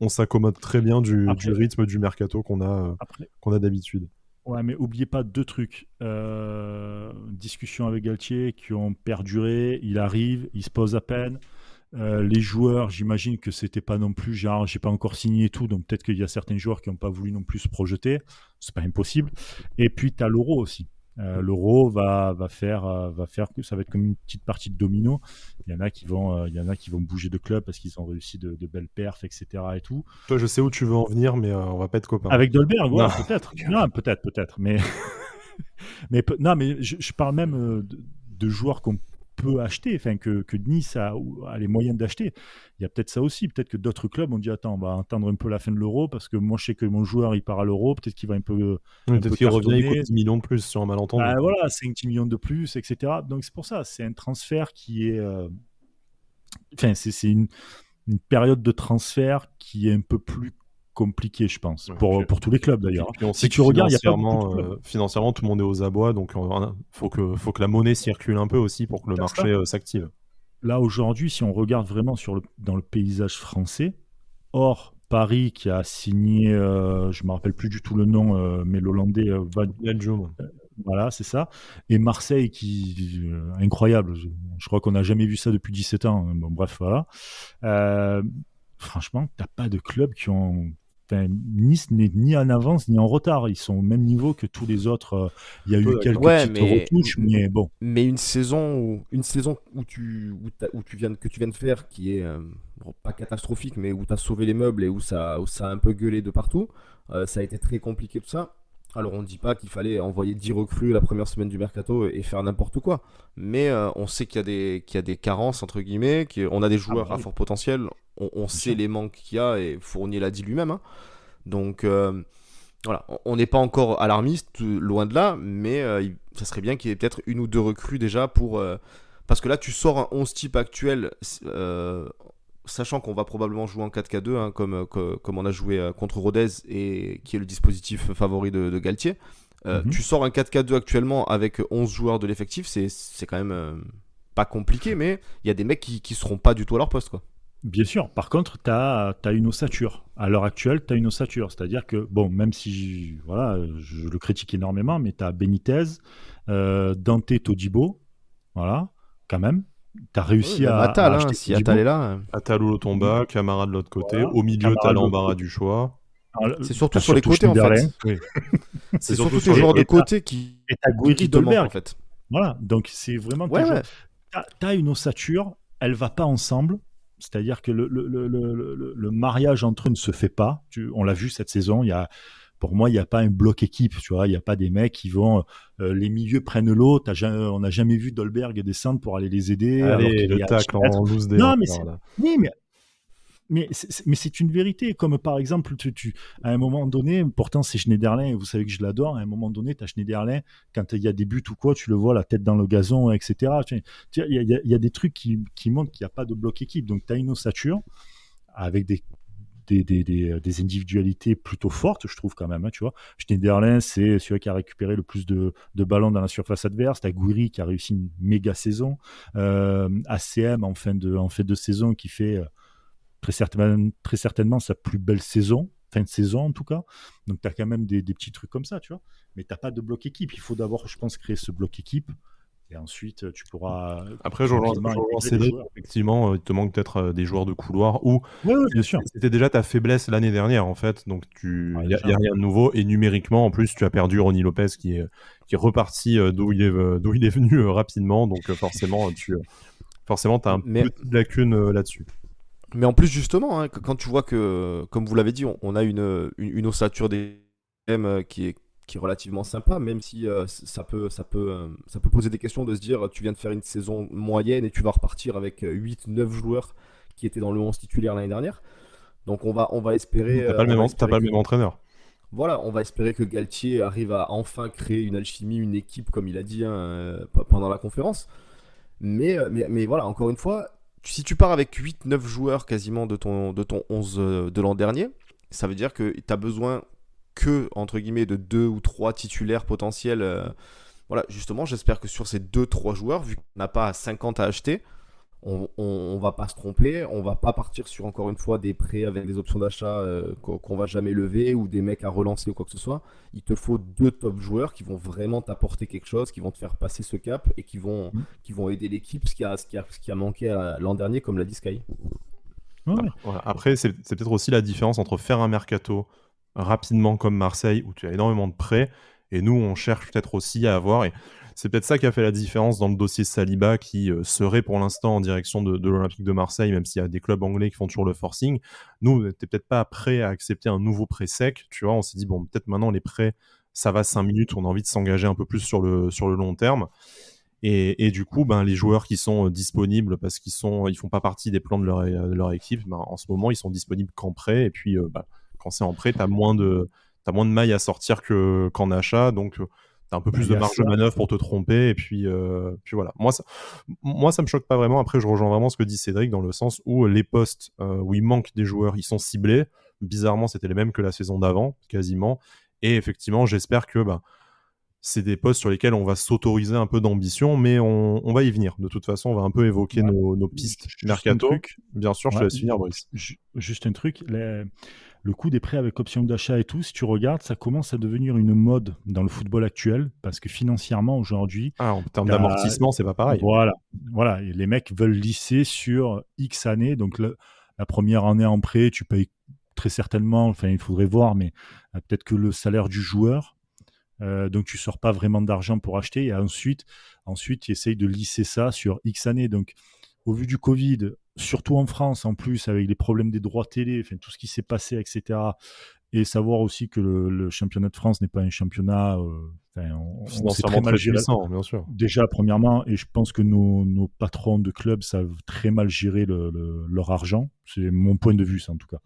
on s'accommode très bien du rythme du mercato qu'on a d'habitude. Ouais, mais oubliez pas deux trucs. Discussions avec Galtier qui ont perduré. Il arrive, il se pose à peine. Les joueurs, j'imagine que c'était pas non plus genre j'ai pas encore signé tout, donc peut-être qu'il y a certains joueurs qui n'ont pas voulu non plus se projeter. C'est pas impossible. Et puis tu as l'Euro aussi. L'Euro va faire que ça va être comme une petite partie de domino. Il y en a qui vont bouger de club parce qu'ils ont réussi de belles perfs, etc. et tout. Toi, je sais où tu veux en venir, mais on va pas être copains. Avec Dolberg, ouais, peut-être. Non, peut-être. Mais je parle même de joueurs qu'on peut acheter, enfin que Nice a les moyens d'acheter. Il y a peut-être ça aussi. Peut-être que d'autres clubs ont dit attends, on va attendre un peu la fin de l'Euro parce que moi je sais que mon joueur il part à l'Euro, peut-être qu'il va peut-être qu'il revient, il coûte 10 millions de plus sur un malentendu. Voilà, 5-10 millions de plus, etc. Donc c'est pour ça, c'est un transfert qui est enfin c'est une période de transfert qui est un peu plus compliqué, je pense, pour tous les clubs d'ailleurs. Si tu regardes, financièrement, tout le monde est aux abois, donc faut que la monnaie circule un peu aussi pour que le marché s'active. Là aujourd'hui, si on regarde vraiment dans le paysage français, hors Paris qui a signé, je me rappelle plus du tout le nom, mais l'Hollandais voilà, c'est ça. Et Marseille qui incroyable. Je crois qu'on n'a jamais vu ça depuis 17 ans. Bon, bref, voilà. Franchement, t'as pas de clubs qui ont. Nice n'est ni en avance ni en retard. Ils sont au même niveau que tous les autres. Il y a eu quelques petites retouches, mais bon. Mais une saison que tu viens de faire, qui est pas catastrophique, mais où tu as sauvé les meubles et où ça a un peu gueulé de partout, ça a été très compliqué tout ça. Alors on ne dit pas qu'il fallait envoyer 10 recrues la première semaine du mercato et faire n'importe quoi. Mais on sait qu'il y a des carences, entre guillemets, on a des joueurs à fort potentiel, on sait les manques qu'il y a et Fournier l'a dit lui-même. Hein. Donc voilà, on n'est pas encore alarmiste, loin de là, mais ça serait bien qu'il y ait peut-être une ou deux recrues déjà pour... parce que là tu sors un 11 type actuel, sachant qu'on va probablement jouer en 4K2, hein, comme on a joué contre Rodez, et qui est le dispositif favori de Galtier. Tu sors un 4K2 actuellement avec 11 joueurs de l'effectif, c'est quand même pas compliqué, mais il y a des mecs qui seront pas du tout à leur poste, quoi. Bien sûr. Par contre, tu as une ossature. À l'heure actuelle, tu as une ossature. C'est-à-dire que, bon, même si voilà, je le critique énormément, mais tu as Benitez, Dante Todibo, voilà, quand même. Tu as Ouais, réussi même à Atal, hein, acheter si Todibo. Atal est là. Atalo Tomba, Camara de l'autre côté. Voilà. Au milieu, t'as Camara de l'autre l'embarras côté. du choix. Alors, C'est surtout t'as sur les surtout côtés, en Schneiderlin. fait. Oui. C'est surtout surtout sur tes les- joueurs de et t'as- côté Et tu as qui Guiri te manquent, Dolberg. en fait. Voilà. Donc, c'est vraiment tes Ouais, joueurs. ouais. Tu as une ossature, elle va pas ensemble. C'est-à-dire que le mariage entre eux ne se fait pas. On l'a vu cette saison. Pour moi, il n'y a pas un bloc équipe. Tu vois, il n'y a pas des mecs qui vont. Les milieux prennent l'autre. On n'a jamais vu Dolberg descendre pour aller les aider. Alors Allez, qu'il le y a tacle Schmitt. en loose day Non, mais encore, là. oui, mais c'est une vérité. Comme par exemple, à un moment donné, pourtant c'est Schneiderlin, et vous savez que je l'adore. À un moment donné, tu as Schneiderlin, quand il y a des buts ou quoi, tu le vois la tête dans le gazon, etc. Il y a des trucs qui montrent qu'il n'y a pas de bloc équipe. Donc tu as une ossature avec des individualités plutôt fortes, je trouve quand même. Hein, tu vois, Schneiderlin, c'est celui qui a récupéré le plus de ballons dans la surface adverse. T'as Gouiri qui a réussi une méga saison. ACM en fin de saison qui fait très certainement sa plus belle saison, fin de saison en tout cas. Donc tu as quand même des petits trucs comme ça, tu vois. Mais tu n'as pas de bloc équipe. Il faut d'abord, je pense, créer ce bloc équipe. Et ensuite, tu pourras Après, je rejoins tranquillement intégrer des Cédric. joueurs. Effectivement, il te manque peut-être des joueurs de couloir ou Oui, bien sûr. c'était déjà ta faiblesse l'année dernière, en fait. Donc, Ouais, il y a déjà. rien de nouveau. Et numériquement, en plus, tu as perdu Ronny Lopez qui est reparti d'où il est venu rapidement. Donc, forcément, t'as un Mais, petite lacune là-dessus. mais en plus, justement, hein, quand tu vois que, comme vous l'avez dit, on a une ossature des M qui est relativement sympa, même si ça peut poser des questions de se dire tu viens de faire une saison moyenne et tu vas repartir avec 8-9 joueurs qui étaient dans le 11 titulaire l'année dernière. Donc on va espérer, T'as pas le que, même entraîneur. voilà, on va espérer que Galtier arrive à enfin créer une alchimie, une équipe, comme il a dit, hein, pendant la conférence. Mais voilà, encore une fois, si tu pars avec 8-9 joueurs quasiment de ton 11 de l'an dernier, ça veut dire que tu as besoin que, entre guillemets, de 2 ou 3 titulaires potentiels. Voilà, justement, j'espère que sur ces 2-3 joueurs, vu qu'on n'a pas 50 à acheter, on va pas se tromper, on va pas partir sur, encore une fois, des prêts avec des options d'achat qu'on va jamais lever ou des mecs à relancer ou quoi que ce soit. Il te faut 2 top joueurs qui vont vraiment t'apporter quelque chose, qui vont te faire passer ce cap et qui vont aider l'équipe, ce qui a manqué l'an dernier, comme l'a dit Sky. Ouais. Voilà. Après, c'est peut-être aussi la différence entre faire un mercato rapidement comme Marseille, où tu as énormément de prêts, et nous, on cherche peut-être aussi à avoir, et c'est peut-être ça qui a fait la différence dans le dossier Saliba, qui serait pour l'instant en direction de l'Olympique de Marseille, même s'il y a des clubs anglais qui font toujours le forcing. Nous, on n'était peut-être pas prêts à accepter un nouveau prêt sec, tu vois, on s'est dit, bon, peut-être maintenant, les prêts, ça va 5 minutes, on a envie de s'engager un peu plus sur le long terme. Et du coup, ben, les joueurs qui sont disponibles parce ils font pas partie des plans de leur équipe, ben, en ce moment, ils sont disponibles qu'en prêt. Et puis, quand c'est en prêt, t'as moins de mailles à sortir qu'en achat. Donc, t'as un peu plus Il de y a marge ça. de manœuvre pour te tromper. Et puis voilà. Moi, ça me choque pas vraiment. Après, je rejoins vraiment ce que dit Cédric dans le sens où les postes où il manque des joueurs, ils sont ciblés. Bizarrement, c'était les mêmes que la saison d'avant, quasiment. Et effectivement, j'espère que c'est des postes sur lesquels on va s'autoriser un peu d'ambition, mais on va y venir. De toute façon, on va un peu évoquer Ouais. nos pistes Juste un mercato. truc. Bien sûr, je te Ouais, laisse finir, Brice. juste un truc. Le coût des prêts avec option d'achat et tout, si tu regardes, ça commence à devenir une mode dans le football actuel parce que financièrement, aujourd'hui, Ah, en termes t'as- d'amortissement, c'est pas pareil. voilà, et les mecs veulent lisser sur X années. Donc, la première année en prêt, tu payes très certainement, enfin, il faudrait voir, mais peut-être que le salaire du joueur. Donc, tu sors pas vraiment d'argent pour acheter. Et ensuite, tu essayes de lisser ça sur X années. Donc, au vu du Covid, surtout en France, en plus, avec les problèmes des droits télé, enfin, tout ce qui s'est passé, etc. Et savoir aussi que le championnat de France n'est pas un championnat On s'est très Financièrement mal très géré. puissant, bien sûr. Déjà, premièrement, et je pense que nos patrons de club savent très mal gérer leur argent. C'est mon point de vue, ça, en tout cas.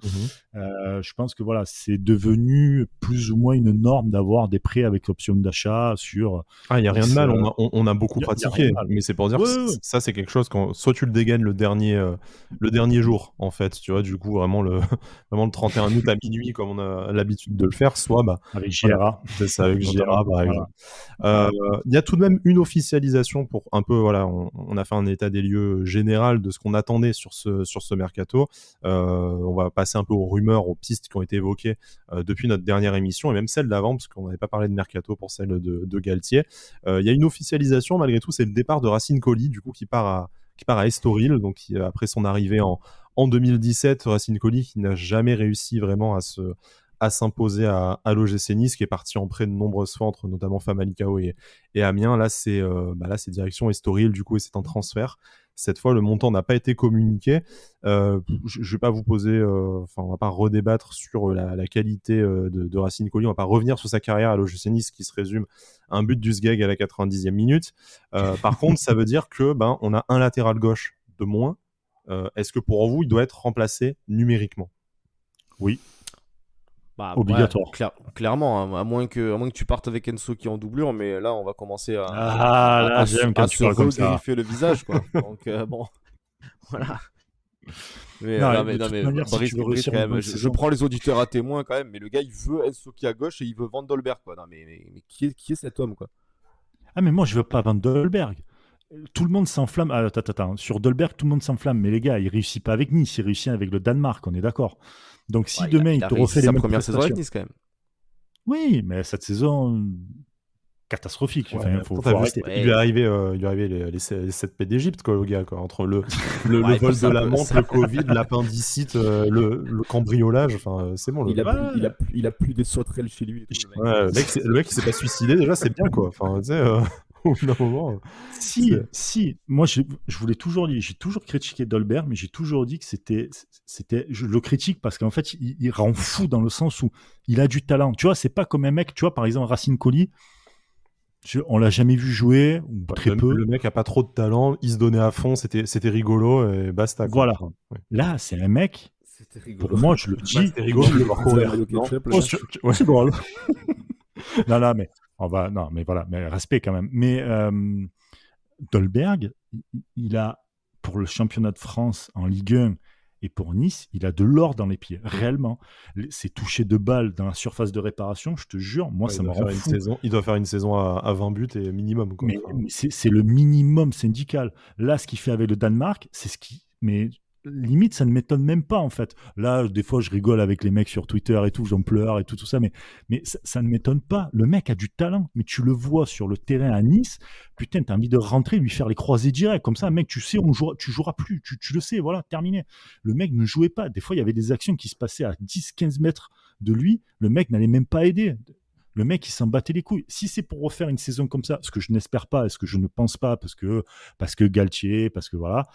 Je pense que voilà, c'est devenu plus ou moins une norme d'avoir des prêts avec option d'achat sur Ah, il n'y a rien de 10. mal, on a beaucoup Il y a rien pratiqué, de mal. mais c'est pour dire que Ouais, ouais. ça, c'est quelque chose quand soit tu le dégaines le dernier jour, en fait, tu vois, du coup, vraiment vraiment le 31 août à minuit, comme on a l'habitude de le faire, soit, bah, Avec voilà, GRA, c'est ça, avec notamment. Gira, par Voilà. exemple. Il y a tout de même une officialisation pour un peu, voilà, on a fait un état des lieux général de ce qu'on attendait sur ce mercato. On va passer un peu aux rumeurs, aux pistes qui ont été évoquées depuis notre dernière émission, et même celle d'avant, parce qu'on n'avait pas parlé de mercato pour celle de Galtier. Il y a une officialisation, malgré tout, c'est le départ de Racine Colli, du coup, qui part à Estoril, donc après son arrivée en 2017, Racine Colli qui n'a jamais réussi vraiment à s'imposer à l'OGC Nice, qui est parti en prêt de nombreuses fois entre notamment Famalicão et Amiens. Là, c'est direction Estoril, du coup, et c'est un transfert. Cette fois, le montant n'a pas été communiqué. Je vais pas vous poser, on va pas redébattre sur la qualité de Racine Colli. On va pas revenir sur sa carrière à l'OGC Nice, qui se résume à un but du SGEG à la 90e minute. Par contre, ça veut dire que on a un latéral gauche de moins. Est-ce que pour vous, il doit être remplacé numériquement? Oui, Bah, obligatoire. ouais, clairement, hein, à moins que tu partes avec Enso qui est en doublure, mais là, on va commencer Là, j'aime quand à tu se parles comme ça. regriffer le visage, quoi. Donc, bon, voilà. Mais, Non, non, de toute mais manière, si Brice, tu veux Brice, réussir quand une même, bonne je saison, prends les auditeurs à témoin, quand même, mais le gars, il veut Enso qui est à gauche et il veut Van Dolberg, quoi. Non, mais qui est cet homme, quoi? ah, mais moi, je veux pas Van Dolberg. Tout le monde s'enflamme. Ah, attends. Sur Dolberg, tout le monde s'enflamme. Mais les gars, il réussit pas avec Nice, il réussit avec le Danemark, on est d'accord. Donc, si Ouais, demain, il il a te réussi refait les sa mêmes première saison avec prestations. Nice, quand même. Oui, mais cette saison, catastrophique. Ouais, Enfin, pourtant, faut t'as vu, arrêter. il lui est arrivé les 7 P d'Égypte, quoi, au gars, quoi. Entre le Ouais, vol de ça la peut, menthe, le Covid, l'appendicite, le cambriolage, enfin, c'est bon. il a Ouais, plus, il a plus des sauterelles chez lui et tout, le mec. Ouais, le mec, il s'est pas suicidé, déjà, c'est bien, quoi. Enfin, tu sais, au bout d'un moment, Si. Moi, je voulais toujours dire, j'ai toujours critiqué Dolberg, mais j'ai toujours dit que je le critique parce qu'en fait, il rend fou dans le sens où il a du talent. Tu vois, c'est pas comme un mec, tu vois, par exemple, Racine Colli, on l'a jamais vu jouer, ou très peu. le mec a pas trop de talent, il se donnait à fond, c'était rigolo, et basta, quoi. Voilà. Enfin, ouais. Là, c'est un mec, C'était rigolo. pour moi, je le Bah, dis. c'était rigolo de le voir Il faisait un courir, maillot non? ketchup, le Oh, gars. Ouais. c'est drôle. Non, mais non, mais voilà, mais respect quand même. Mais Dolberg, il a, pour le championnat de France en Ligue 1 et pour Nice, il a de l'or dans les pieds, réellement. Ces touchés de balles dans la surface de réparation, je te jure, moi, Ouais, ça me rend fou. il doit faire une saison à 20 buts et minimum, quoi. Mais, Enfin, mais c'est le minimum syndical. Là, ce qu'il fait avec le Danemark, c'est ce qui. Mais limite, ça ne m'étonne même pas, en fait. Là, des fois, je rigole avec les mecs sur Twitter et tout, j'en pleure et tout ça, mais ça ne m'étonne pas. Le mec a du talent, mais tu le vois sur le terrain à Nice, putain, t'as envie de rentrer, lui faire les croisés directs. Comme ça, mec, tu sais, tu joueras plus. Tu le sais, voilà, terminé. Le mec ne jouait pas. Des fois, il y avait des actions qui se passaient à 10-15 mètres de lui. Le mec n'allait même pas aider. Le mec, il s'en battait les couilles. Si c'est pour refaire une saison comme ça, ce que je n'espère pas, et ce que je ne pense pas, parce que Galtier, parce que voilà,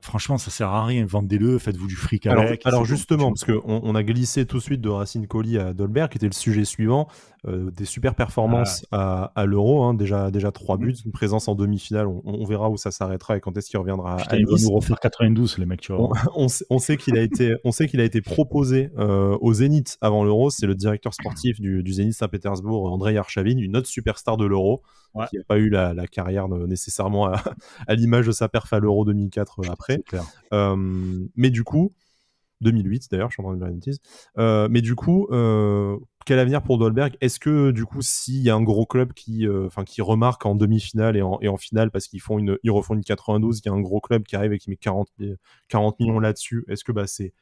franchement, ça sert à rien. Vendez-le, faites-vous du fric avec. Alors justement, parce qu'on a glissé tout de suite de Racine Colli à Dolberg, qui était le sujet suivant, des super performances à l'Euro, hein, déjà 3 buts, une présence en demi-finale, on verra où ça s'arrêtera et quand est-ce qu'il reviendra Putain, à il va Nice. nous refaire 92, les mecs, tu vois. On sait qu'il a été proposé au Zénith avant l'Euro. C'est le directeur sportif du Zénith Saint-Pétersbourg, Andrei Arshavin, une autre superstar de l'Euro, Ouais. qui n'a pas eu la carrière nécessairement à l'image de sa perf à l'Euro 2004 après. C'est clair. Mais du coup, 2008 d'ailleurs, je suis en train de dire une bêtise. Mais du coup, quel avenir pour Dolberg? Est-ce que du coup, s'il y a un gros club qui remarque en demi-finale et en finale parce qu'ils refont une 92, qu'il y a un gros club qui arrive et qui met 40 millions là-dessus, est-ce que c'est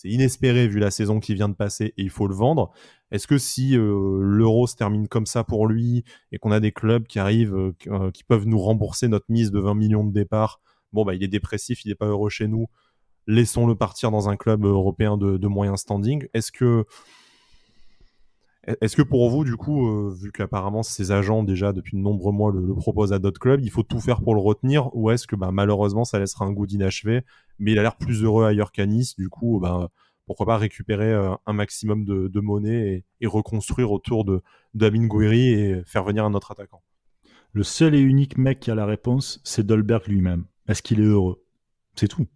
inespéré vu la saison qui vient de passer et il faut le vendre? Est-ce que si l'Euro se termine comme ça pour lui et qu'on a des clubs qui arrivent, qui peuvent nous rembourser notre mise de 20 millions de départ, bon il est dépressif, il n'est pas heureux chez nous, laissons-le partir dans un club européen de moyen standing. Est-ce que pour vous, du coup, vu qu'apparemment ses agents déjà depuis de nombreux mois le proposent à d'autres clubs, il faut tout faire pour le retenir, ou est-ce que malheureusement ça laissera un goût d'inachevé, mais il a l'air plus heureux ailleurs qu'à Nice, du coup pourquoi pas récupérer un maximum de monnaie et reconstruire autour d'Amine Gouiri et faire venir un autre attaquant. Le seul et unique mec qui a la réponse, c'est Dolberg lui-même. Est-ce qu'il est heureux? C'est tout.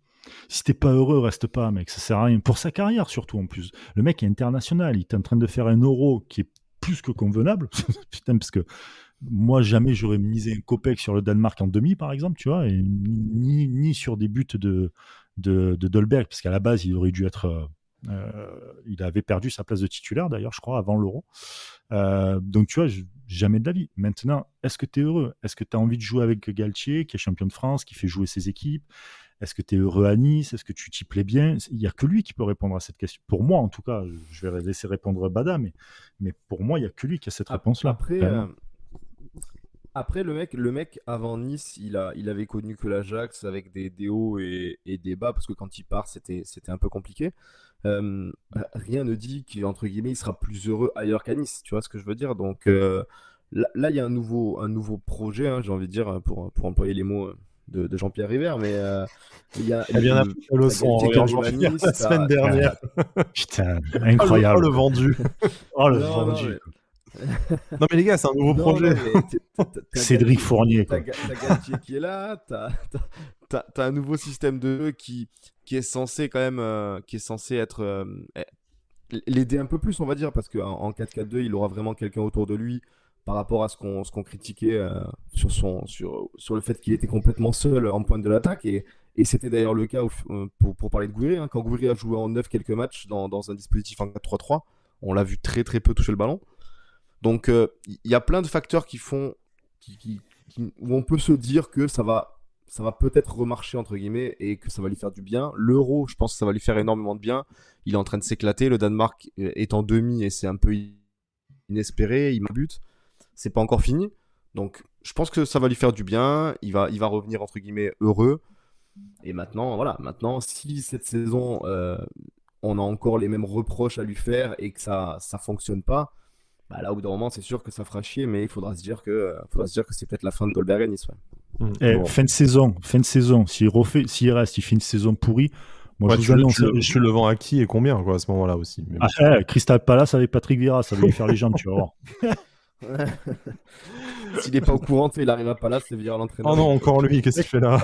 Si t'es pas heureux, reste pas, mec. Ça sert à rien. Pour sa carrière, surtout, en plus. Le mec est international. Il est en train de faire un euro qui est plus que convenable. Putain, parce que moi, jamais j'aurais misé un copec sur le Danemark en demi, par exemple, tu vois, et ni sur des buts de Dolberg, parce qu'à la base, il aurait dû être... il avait perdu sa place de titulaire, d'ailleurs, je crois, avant l'Euro. Donc, tu vois, jamais de la vie. Maintenant, est-ce que tu es heureux? Est-ce que tu as envie de jouer avec Galtier, qui est champion de France, qui fait jouer ses équipes? Est-ce que tu es heureux à Nice? Est-ce que tu t'y plais bien? Il n'y a que lui qui peut répondre à cette question. Pour moi, en tout cas, je vais laisser répondre Bada, mais pour moi, il n'y a que lui qui a cette réponse-là. Après, le mec, avant Nice, il avait connu que l'Ajax avec des hauts et des bas, parce que quand il part, c'était un peu compliqué. Rien ne dit qu'entre guillemets, il sera plus heureux ailleurs qu'à Nice, tu vois ce que je veux dire? Donc là, il y a un nouveau projet, hein, j'ai envie de dire, pour employer les mots de Jean-Pierre River, mais il y a bien appris la leçon en regardant Jean-Pierre la semaine dernière. Putain, incroyable. Oh, le vendu. Oh, le vendu. Non mais les gars, c'est un nouveau projet. Cédric Fournier. T'as Galtier qui est là, t'as un nouveau système de jeu qui est censé quand même, qui est censé être l'aider un peu plus, on va dire, parce qu'en 4-4-2, il aura vraiment quelqu'un autour de lui par rapport à ce qu'on critiquait sur le fait qu'il était complètement seul en pointe de l'attaque. Et c'était d'ailleurs le cas pour parler de Gouiri, hein, quand Gouiri a joué en 9 quelques matchs dans un dispositif en 4-3-3, on l'a vu très très peu toucher le ballon. Donc il y a plein de facteurs qui font où on peut se dire que ça va peut-être remarcher entre guillemets et que ça va lui faire du bien. L'Euro, je pense que ça va lui faire énormément de bien. Il est en train de s'éclater. Le Danemark est en demi et c'est un peu inespéré. Il met un but. C'est pas encore fini. Donc je pense que ça va lui faire du bien. Il va revenir entre guillemets heureux. Et maintenant, voilà. Maintenant, si cette saison on a encore les mêmes reproches à lui faire et que ça fonctionne pas, bah là au bout d'un moment c'est sûr que ça fera chier, mais il faudra se dire que c'est peut-être la fin de Dolberg à Nice. Ouais. Fin de saison, s'il reste, il fait une saison pourrie. Moi, je vous annonce. Tu le vends à qui et combien quoi, à ce moment-là aussi? Crystal Palace avec Patrick Vieira, ça va lui faire les jambes, tu vas voir. S'il n'est pas au courant, il arrive à Palace, c'est Vieira l'entraîneur. Oh non, encore lui, qu'est-ce qu'il fait là?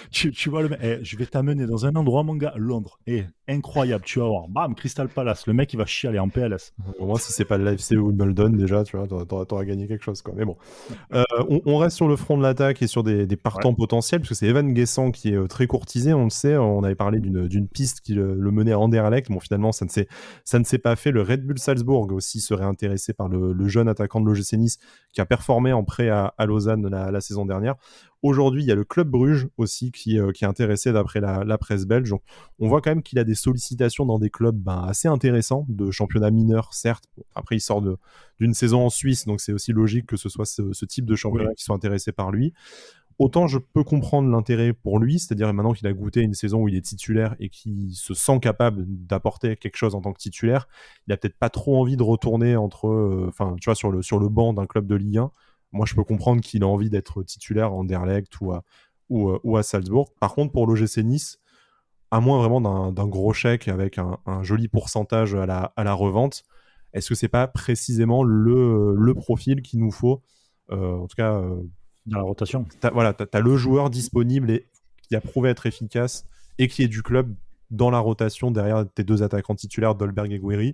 Tu vois le mec, je vais t'amener dans un endroit, mon gars, Londres. Incroyable, tu vas voir. Bam, Crystal Palace, le mec il va chialer en PLS. Au moins, si c'est pas le l'AFC ou Wimbledon, déjà, tu vois, t'auras gagné quelque chose, quoi. Mais bon. On reste sur le front de l'attaque et sur des partants potentiels, parce que c'est Evan Guessant qui est très courtisé, on le sait. On avait parlé d'une piste qui le menait à Anderlecht. Bon, finalement, ça ne s'est pas fait. Le Red Bull Salzbourg aussi serait intéressé par le jeune attaquant de l'OGC Nice qui a performé en prêt à Lausanne la saison dernière. Aujourd'hui, il y a le Club Bruges aussi qui est intéressé d'après la presse belge. Donc, on voit quand même qu'il a des sollicitations dans des clubs assez intéressants, de championnat mineur, certes. Après, il sort d'une saison en Suisse, donc c'est aussi logique que ce soit ce type de championnat qui soit intéressé par lui. Autant je peux comprendre l'intérêt pour lui, c'est-à-dire maintenant qu'il a goûté une saison où il est titulaire et qu'il se sent capable d'apporter quelque chose en tant que titulaire, il a peut-être pas trop envie de retourner tu vois, sur le banc d'un club de Ligue 1. Moi, je peux comprendre qu'il a envie d'être titulaire en Anderlecht ou à Salzbourg. Par contre, pour l'OGC Nice, à moins vraiment d'un gros chèque avec un joli pourcentage à la revente, est-ce que c'est pas précisément le profil qu'il nous faut, en tout cas dans la rotation? T'as le joueur disponible et qui a prouvé être efficace et qui est du club dans la rotation derrière tes deux attaquants titulaires, Dolberg et Gouiri.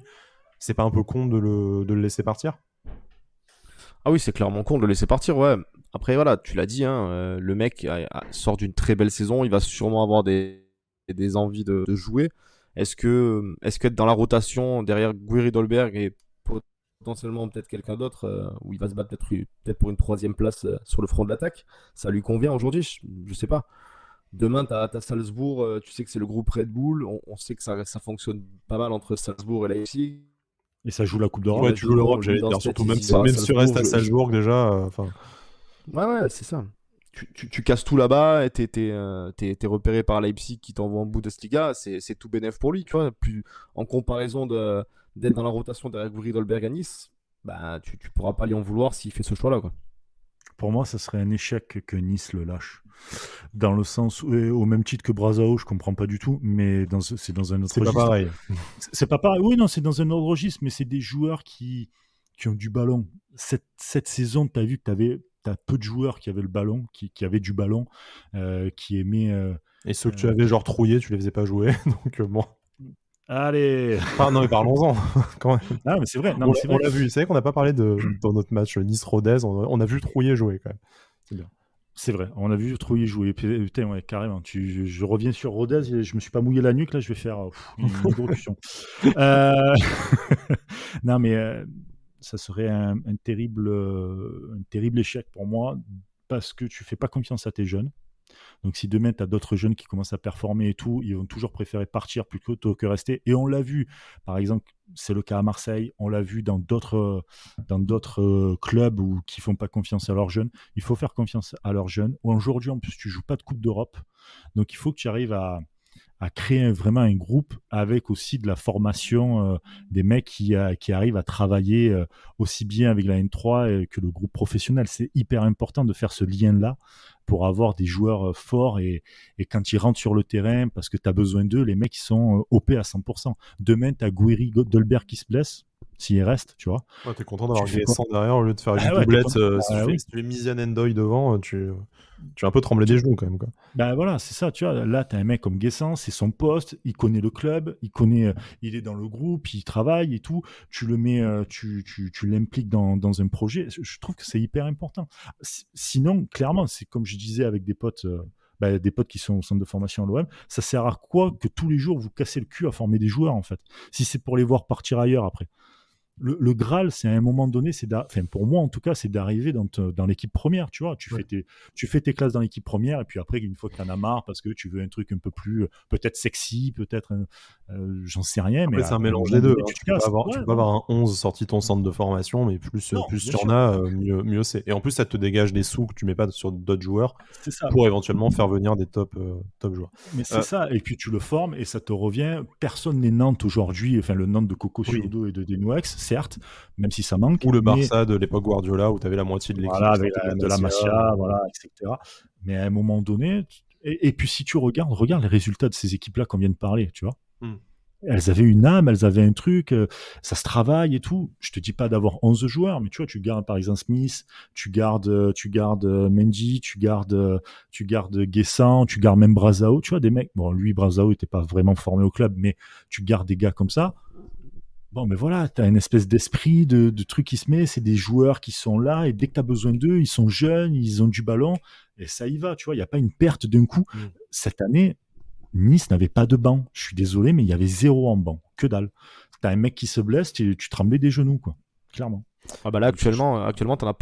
C'est pas un peu con de le laisser partir? Ah oui, c'est clairement con de le laisser partir, ouais. Après, voilà, tu l'as dit, hein, le mec sort d'une très belle saison, il va sûrement avoir des envies de jouer. Est-ce que être dans la rotation derrière Gouiri, Dolberg et potentiellement peut-être quelqu'un d'autre où il va se battre peut-être pour une 3e place sur le front de l'attaque, ça lui convient aujourd'hui? Je sais pas. Demain, t'as Salzbourg, tu sais que c'est le groupe Red Bull, on sait que ça fonctionne pas mal entre Salzbourg et Leipzig. Et ça joue la Coupe d'Europe. Ouais, tu joues l'Europe, j'allais dire, surtout même si tu restes à Salzbourg déjà. Ouais, c'est ça. Tu casses tout là-bas, et t'es repéré par Leipzig qui t'envoie en Bundesliga, c'est tout bénef pour lui, tu vois. Plus, en comparaison d'être dans la rotation derrière Gouiri, Dolberg à Nice, bah, tu pourras pas lui en vouloir s'il fait ce choix-là, quoi. Pour moi, ça serait un échec que Nice le lâche. Dans le sens où, au même titre que Brazao, je comprends pas du tout, mais c'est dans un autre C'est pas registre. pareil. C'est pas pareil. Oui, non, c'est dans un autre registre, mais c'est des joueurs qui ont du ballon. Cette saison, tu as vu que t'as peu de joueurs qui avaient le ballon, qui avaient du ballon, qui aimaient. Et ceux que tu avais genre trouillés, tu les faisais pas jouer. Donc bon. Allez. Enfin, non, mais parlons-en. Quand même. Ah, mais c'est vrai. Non, On mais c'est on vrai. l'a vu. Vous savez qu'on n'a pas parlé dans notre match Nice-Rodez. On a vu Trouillet jouer quand même. C'est bien. C'est vrai, on a vu Trouillet jouer. Putain, ouais, carrément. Je reviens sur Rodez, et je me suis pas mouillé la nuque, là, je vais faire une hydrocution. Non, mais ça serait un terrible échec pour moi, parce que tu fais pas confiance à tes jeunes. Donc si demain tu as d'autres jeunes qui commencent à performer et tout, ils vont toujours préférer partir plutôt que rester. Et on l'a vu, par exemple, c'est le cas à Marseille, on l'a vu dans d'autres clubs qui font pas confiance à leurs jeunes. Il faut faire confiance à leurs jeunes. Aujourd'hui, en plus, tu joues pas de Coupe d'Europe. Donc il faut que tu arrives à créer vraiment un groupe avec aussi de la formation des mecs qui arrivent à travailler aussi bien avec la N3 que le groupe professionnel. C'est hyper important de faire ce lien-là pour avoir des joueurs forts et quand ils rentrent sur le terrain, parce que tu as besoin d'eux, les mecs ils sont OP à 100%. Demain, tu as Gouiri, Dolberg qui se blesse, s'il reste, tu vois. Ouais, t'es content d'avoir Tu fais Guessant derrière au lieu de faire une Ah ouais, doublette. content. Si Oui. tu fais Miziane Endoy devant, tu vas un peu trembler des genoux quand même. Quoi. Ben voilà, c'est ça, tu vois. Là, tu as un mec comme Guessant, c'est son poste, il connaît le club, il est dans le groupe, il travaille et tout. Tu le mets, tu l'impliques dans un projet. Je trouve que c'est hyper important. Sinon, clairement, c'est comme je disais avec des potes. Des potes qui sont au centre de formation à l'OM, ça sert à quoi que tous les jours vous cassez le cul à former des joueurs en fait, si c'est pour les voir partir ailleurs après. Le Graal, c'est à un moment donné, enfin pour moi en tout cas, c'est d'arriver dans l'équipe première, tu vois. Tu fais tes classes dans l'équipe première, et puis après, une fois que tu en as marre, parce que tu veux un truc un peu plus, peut-être sexy, peut-être, j'en sais rien. Après, Mais c'est un à mélange moment des deux. donné, Hein. tu te casses. Tu peux pas avoir un 11 sorti de ton centre de formation, mais plus Non, tu bien en sûr, as, mieux c'est. Et en plus, ça te dégage des sous que tu mets pas sur d'autres joueurs c'est ça. pour éventuellement faire venir des top joueurs. Mais c'est ça, et puis tu le formes et ça te revient. Personne n'est Nantes aujourd'hui, enfin le Nantes de Coco Oui. Ciodo et de Denouex, certes, même si ça manque. Ou le mais Barça de l'époque Guardiola où tu avais la moitié de l'équipe voilà, qui avec sortait de la Masia, voilà, etc. Mais à un moment donné, et puis si tu regarde les résultats de ces équipes-là qu'on vient de parler, tu vois. Elles avaient une âme, elles avaient un truc, ça se travaille et tout. Je te dis pas d'avoir 11 joueurs, mais tu vois, tu gardes par exemple Smith, tu gardes Mendy, tu gardes Guessant, tu gardes même Brazao, tu vois, des mecs. Bon, lui, Brazao était pas vraiment formé au club, mais tu gardes des gars comme ça. Bon, mais voilà, tu as une espèce d'esprit, de truc qui se met, c'est des joueurs qui sont là, et dès que tu as besoin d'eux, ils sont jeunes, ils ont du ballon, et ça y va, tu vois, il n'y a pas une perte d'un coup. Cette année, Nice n'avait pas de banc. Je suis désolé, mais il y avait 0 en banc. Que dalle. T'as un mec qui se blesse, tu tremblais des genoux, quoi. Clairement. Ah bah là, actuellement t'en as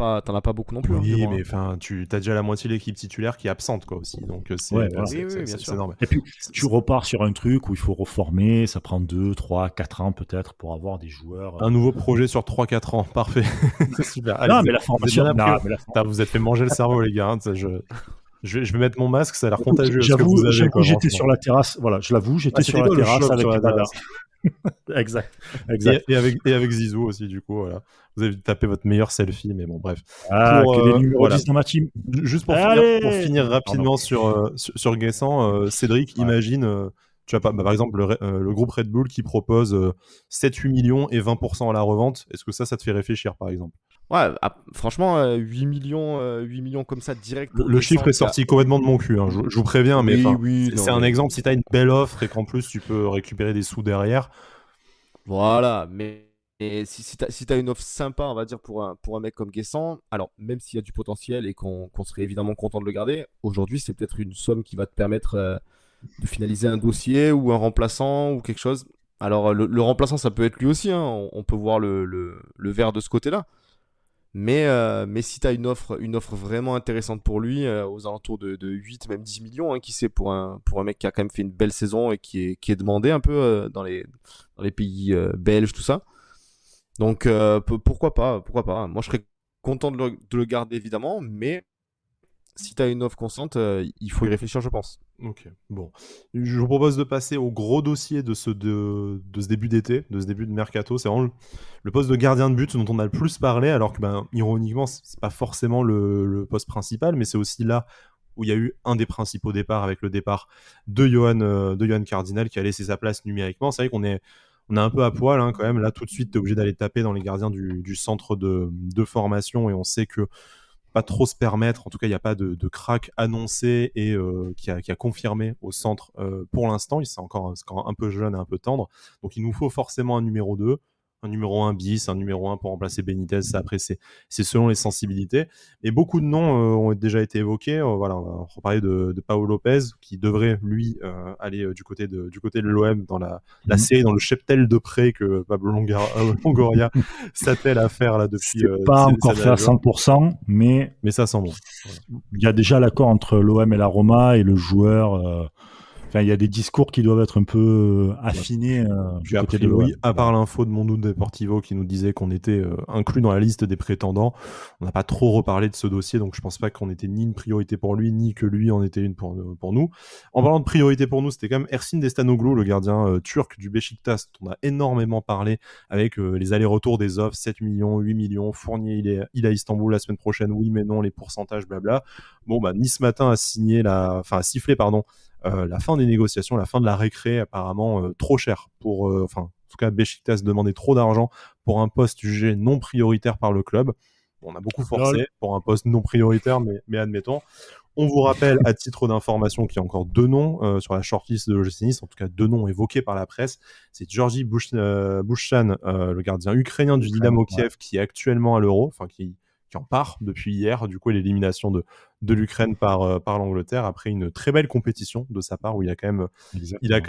pas beaucoup non plus. Oui, hein, mais enfin, tu as déjà la moitié de l'équipe titulaire qui est absente, quoi, aussi. Donc c'est Ouais, voilà. c'est normal. Et puis, tu repars sur un truc où il faut reformer, ça prend 2, 3, 4 ans peut-être pour avoir des joueurs. Un nouveau projet sur 3-4 ans, parfait. C'est super. Allez, Non, mais la formation. Vous êtes fait manger le cerveau, les gars. Hein, je vais mettre mon masque, ça a l'air contagieux. J'avoue, j'étais sur la terrasse. Voilà, je l'avoue, j'étais sur la terrasse avec Bada. Exact. Et avec Zizou aussi, du coup, voilà. Vous avez tapé votre meilleur selfie, mais bon, bref. Que des numéros 10 dans ma team. Juste pour finir rapidement sur Guessant, Cédric, imagine, tu as pas, par exemple, le groupe Red Bull qui propose 7-8 millions et 20% à la revente. Est-ce que ça te fait réfléchir, par exemple? Ouais, franchement, 8 millions comme ça direct. Le chiffre est sorti complètement de mon cul, hein, je vous préviens, mais c'est un exemple. Si tu as une belle offre et qu'en plus tu peux récupérer des sous derrière. Voilà, mais si t'as une offre sympa, on va dire, pour un mec comme Guessant, alors même s'il y a du potentiel et qu'on serait évidemment content de le garder, aujourd'hui c'est peut-être une somme qui va te permettre de finaliser un dossier ou un remplaçant ou quelque chose. Alors le remplaçant, ça peut être lui aussi, hein, on peut voir le verre de ce côté-là. Mais si tu as une offre vraiment intéressante pour lui, aux alentours de 8, même 10 millions, hein, qui sait, pour un mec qui a quand même fait une belle saison et qui est demandé un peu dans les pays belges, tout ça. Donc pourquoi pas. Moi, je serais content de le garder, évidemment, mais si tu as une offre constante, il faut y réfléchir, je pense. Ok, bon. Je vous propose de passer au gros dossier de ce début d'été, de ce début de mercato. C'est vraiment le poste de gardien de but dont on a le plus parlé, alors que, ironiquement, c'est pas forcément le poste principal, mais c'est aussi là où il y a eu un des principaux départs avec le départ de Johan Cardinal qui a laissé sa place numériquement. C'est vrai qu'on est un peu à poil quand même. Là, tout de suite, tu es obligé d'aller taper dans les gardiens du centre de formation et on sait que pas trop se permettre. En tout cas, il n'y a pas de crack annoncé et qui a confirmé au centre pour l'instant. C'est encore un peu jeune et un peu tendre. Donc, il nous faut forcément un numéro 2, un numéro 1 bis, un numéro 1 pour remplacer Benitez. Ça, après, c'est selon les sensibilités. Et beaucoup de noms ont déjà été évoqués. Voilà, on va reparler de Paolo Lopez, qui devrait, lui, aller du côté de l'OM dans la série, dans le cheptel de prêt que Pablo Longoria s'attelle à faire là depuis. C'est pas encore fait à 100%, mais ça sent bon. Il y a déjà l'accord entre l'OM et la Roma et le joueur. Il y a des discours qui doivent être un peu affinés Puis du côté de l'OM. à part l'info de Mundo Deportivo qui nous disait qu'on était inclus dans la liste des prétendants, on n'a pas trop reparlé de ce dossier, donc je pense pas qu'on était ni une priorité pour lui, ni que lui en était une pour nous. En parlant de priorité pour nous, c'était quand même Ersin Destanoğlu, le gardien turc du Beşiktaş, dont on a énormément parlé avec les allers-retours des offres, 7 millions, 8 millions, Fournier il est à Istanbul la semaine prochaine, oui mais non, les pourcentages, blabla. Bon, Nice Matin a sifflé, la fin des négociations, la fin de la récré, apparemment trop cher pour, en tout cas, Beşiktaş demandait trop d'argent pour un poste jugé non prioritaire par le club. Bon, on a beaucoup forcé pour un poste non prioritaire, mais admettons. On vous rappelle, à titre d'information, qu'il y a encore 2 noms sur la shortlist de l'OGC Nice, en tout cas 2 noms évoqués par la presse. C'est Georgi Bushchan, le gardien ukrainien du Dynamo Kiev, qui est actuellement à l'Euro, qui en part depuis hier, du coup, l'élimination de l'Ukraine par l'Angleterre, après une très belle compétition de sa part, où il a quand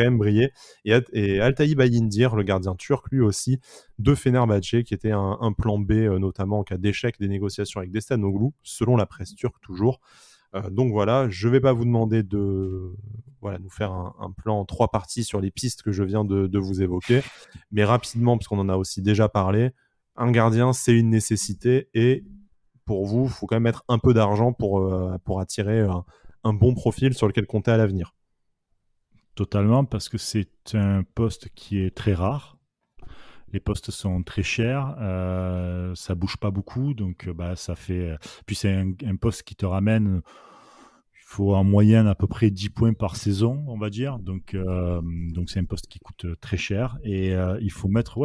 même brillé. Et Altay Bayindir, le gardien turc, lui aussi, de Fenerbahçe, qui était un plan B, notamment en cas d'échec des négociations avec Destanoğlu, selon la presse turque toujours. Donc voilà, je ne vais pas vous demander de nous faire un plan en 3 parties sur les pistes que je viens de vous évoquer, mais rapidement, parce qu'on en a aussi déjà parlé, un gardien, c'est une nécessité, et pour vous, il faut quand même mettre un peu d'argent pour attirer un bon profil sur lequel compter à l'avenir. Totalement, parce que c'est un poste qui est très rare. Les postes sont très chers, ça bouge pas beaucoup, donc ça fait. Puis c'est un poste qui te ramène. Il faut en moyenne à peu près 10 points par saison, on va dire. Donc c'est un poste qui coûte très cher et il faut mettre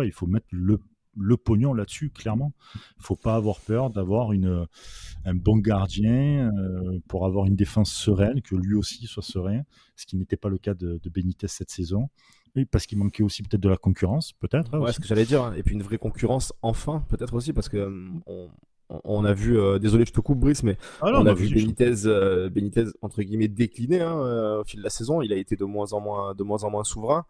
le pognon là-dessus, clairement. Il ne faut pas avoir peur d'avoir un bon gardien pour avoir une défense sereine, que lui aussi soit serein, ce qui n'était pas le cas de Benitez cette saison. Oui, parce qu'il manquait aussi peut-être de la concurrence, peut-être. Ouais, ce que j'allais dire. Et puis une vraie concurrence, enfin, peut-être aussi, parce que on a vu, désolé, je te coupe, Brice, mais on a vu Benitez, entre guillemets, décliner au fil de la saison. Il a été de moins en moins souverain.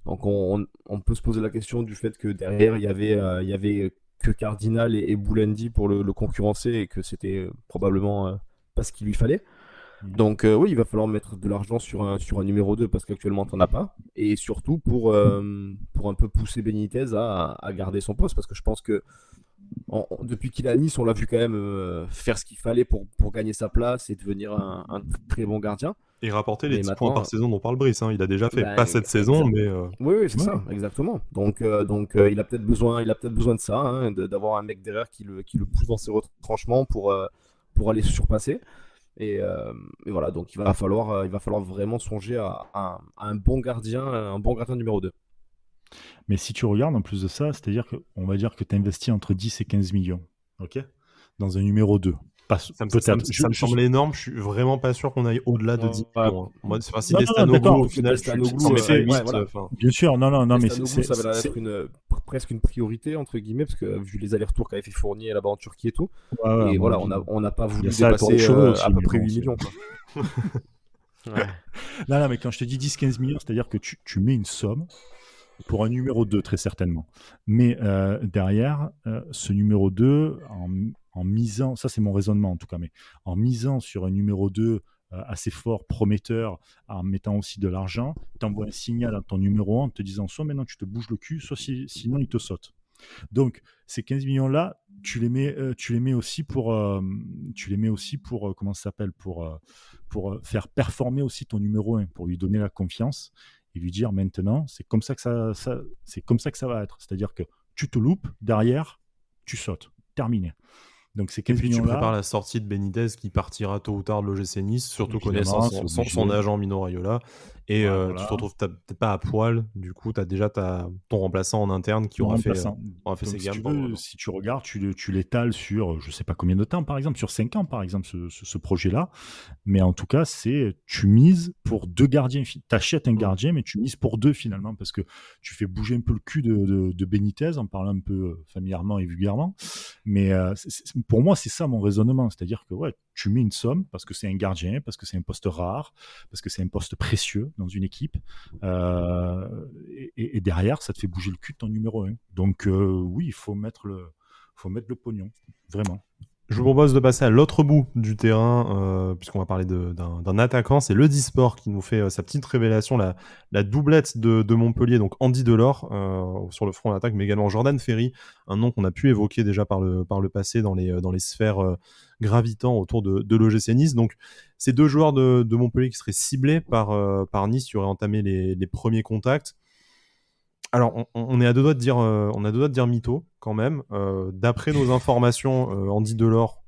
Donc on peut se poser la question du fait que derrière il y avait que Cardinal et Boulendi pour le concurrencer et que c'était probablement pas ce qu'il lui fallait. Donc oui, il va falloir mettre de l'argent sur un numéro 2 parce qu'actuellement t'en as pas, et surtout pour un peu pousser Benitez à garder son poste, parce que je pense que depuis qu'il est à Nice, on l'a vu quand même faire ce qu'il fallait pour gagner sa place et devenir un très bon gardien. Et rapporter les 10 points par saison dont parle Brice. Il a déjà fait, pas cette saison, mais... Oui, c'est ça, exactement. Donc il a peut-être besoin de ça, d'avoir un mec derrière qui le pousse dans ses retranchements pour aller se surpasser. Et voilà, donc il va falloir vraiment songer à un bon gardien numéro 2. Mais si tu regardes, en plus de ça, c'est-à-dire qu'on va dire que tu investis entre 10 et 15 millions, dans un numéro 2. Ça me semble énorme, je suis vraiment pas sûr qu'on aille au-delà de 10 millions. Moi, c'est pas si Destanoğlu, au final, bien sûr, non, mais ça va être presque une priorité, entre guillemets, parce que vu les allers-retours qu'avait fait Fournier là-bas en Turquie et tout, et voilà, on n'a pas voulu dépasser à peu près 8 millions. Non, mais quand je te dis 10-15 millions, c'est-à-dire que tu mets une somme pour un numéro 2, très certainement. Mais derrière, ce numéro 2, en misant, ça c'est mon raisonnement en tout cas, mais en misant sur un numéro 2 assez fort, prometteur, en mettant aussi de l'argent, tu envoies un signal à ton numéro 1 en te disant soit maintenant tu te bouges le cul, soit sinon il te saute. Donc ces 15 millions-là, tu les mets aussi pour, comment ça s'appelle, pour faire performer aussi ton numéro 1, pour lui donner la confiance et lui dire maintenant, c'est comme ça que c'est comme ça que ça va être. C'est-à-dire que tu te loupes, derrière, tu sautes. Terminé. Donc ces Et 15 puis tu millions-là, prépares la sortie de Benitez qui partira tôt ou tard de l'OGC Nice, surtout évidemment, connaissant c'est son obligé. agent Mino Raiola. Et tu Voilà, te retrouves peut-être pas à poil, du coup tu as déjà ton remplaçant en interne qui ton aura fait remplaçant. ses Donc si gammes tu pendant un veux, an. si tu regardes, tu l'étales sur je sais pas combien de temps, par exemple, sur 5 ans, par exemple, ce projet-là. Mais en tout cas, tu mises pour 2 gardiens. Tu achètes un gardien, mais tu mises pour 2 finalement, parce que tu fais bouger un peu le cul de Benitez, en parlant un peu familièrement et vulgairement. Mais pour moi, c'est ça mon raisonnement. C'est-à-dire que ouais, tu mets une somme, parce que c'est un gardien, parce que c'est un poste rare, parce que c'est un poste précieux dans une équipe. Et derrière, ça te fait bouger le cul de ton numéro 1. Donc oui, il faut mettre le pognon, vraiment. Je vous propose de passer à l'autre bout du terrain, puisqu'on va parler d'un attaquant. C'est le Disport qui nous fait sa petite révélation, la doublette de Montpellier, donc Andy Delors sur le front d'attaque, mais également Jordan Ferry, un nom qu'on a pu évoquer déjà par le passé dans les sphères gravitant autour de l'OGC Nice. Donc ces 2 joueurs de Montpellier qui seraient ciblés par Nice, qui auraient entamé les premiers contacts. Alors, on est à 2 doigts de dire mytho, quand même. D'après nos informations, Andy Delors,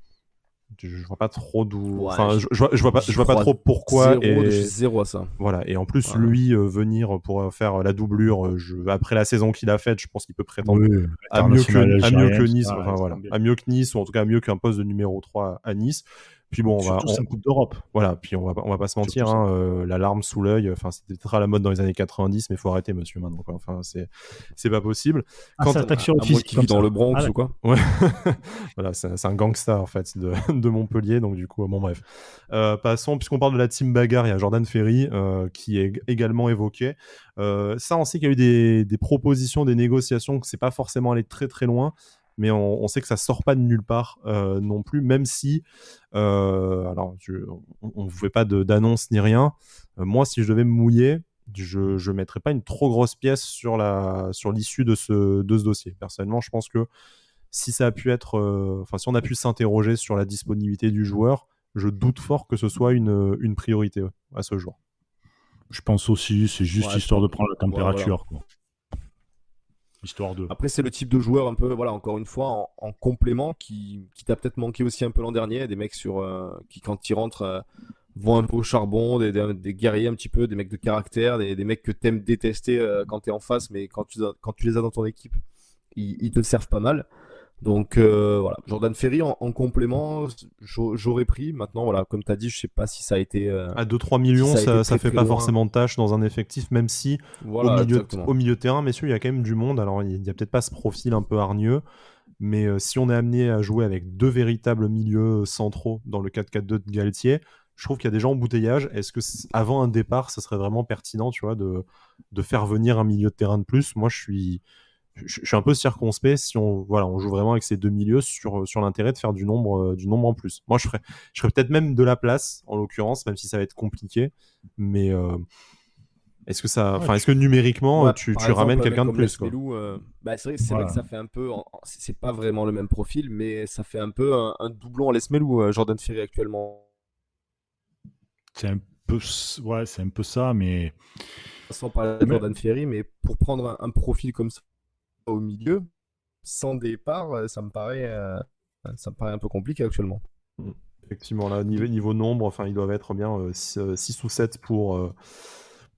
je vois pas trop d'où... Ouais, Enfin, je vois pas trop pourquoi. Je suis zéro à ça. Voilà. Et en plus, Voilà. lui, venir pour faire la doublure, après la saison qu'il a faite, je pense qu'il peut prétendre Oui, à mieux que Nice. ça, Enfin, voilà. À mieux que Nice, ou en tout cas à mieux qu'un poste de numéro 3 à Nice. Puis bon, surtout, c'est un coup d'Europe. Voilà, puis on va pas se mentir, la larme sous l'œil, enfin c'était peut-être à la mode dans les années 90, mais il faut arrêter, monsieur, maintenant, quoi. Enfin, c'est pas possible. Ça attaque sur le À moi physique qui vit dans le Bronx ou quoi. Ouais. Voilà, c'est un gangsta en fait de Montpellier, donc du coup, bon bref. Passons, puisqu'on parle de la team bagarre, il y a Jordan Ferry qui est également évoqué. Ça, on sait qu'il y a eu des propositions, des négociations, que c'est pas forcément allé très très loin. Mais on sait que ça sort pas de nulle part non plus, même si alors on ne fait pas d'annonce ni rien. Moi, si je devais me mouiller, je mettrais pas une trop grosse pièce sur l'issue de ce dossier. Personnellement, je pense que si ça a pu être, si on a pu s'interroger sur la disponibilité du joueur, je doute fort que ce soit une priorité à ce jour. Je pense aussi, c'est juste histoire de prendre la température, quoi. Histoire de... Après, c'est le type de joueur un peu, voilà, encore une fois, en complément qui t'a peut-être manqué aussi un peu l'an dernier. Des mecs qui, quand ils rentrent, vont un peu au charbon, des guerriers un petit peu, des mecs de caractère, des mecs que t'aimes détester quand t'es en face, mais quand tu les as dans ton équipe, ils te servent pas mal. Donc voilà, Jordan Ferry en complément, j'aurais pris. Maintenant, voilà, comme tu as dit, je sais pas si ça a été. À 2-3 millions, ça fait pas forcément tâche dans un effectif, même si voilà, au milieu de terrain, messieurs, il y a quand même du monde. Alors, il y a peut-être pas ce profil un peu hargneux, mais si on est amené à jouer avec 2 véritables milieux centraux dans le 4-4-2 de Galtier, je trouve qu'il y a des gens embouteillage. Est-ce que avant un départ, ça serait vraiment pertinent, tu vois, de faire venir un milieu de terrain de plus? Moi, je suis un peu circonspect si on joue vraiment avec ces 2 milieux sur l'intérêt de faire du nombre en plus. Moi, je ferais peut-être même de la place, en l'occurrence, même si ça va être compliqué. Mais est-ce que numériquement, tu ramènes quelqu'un de plus, quoi. C'est vrai que ça fait un peu... C'est pas vraiment le même profil, mais ça fait un peu un doublon à Lesmelou, Jordan Ferry, actuellement. C'est un peu ça, mais... Sans parler de Jordan Ferry, mais pour prendre un profil comme ça au milieu, sans départ, ça me paraît un peu compliqué actuellement. Effectivement, là, niveau nombre, enfin, ils doivent être bien 6 ou 7 pour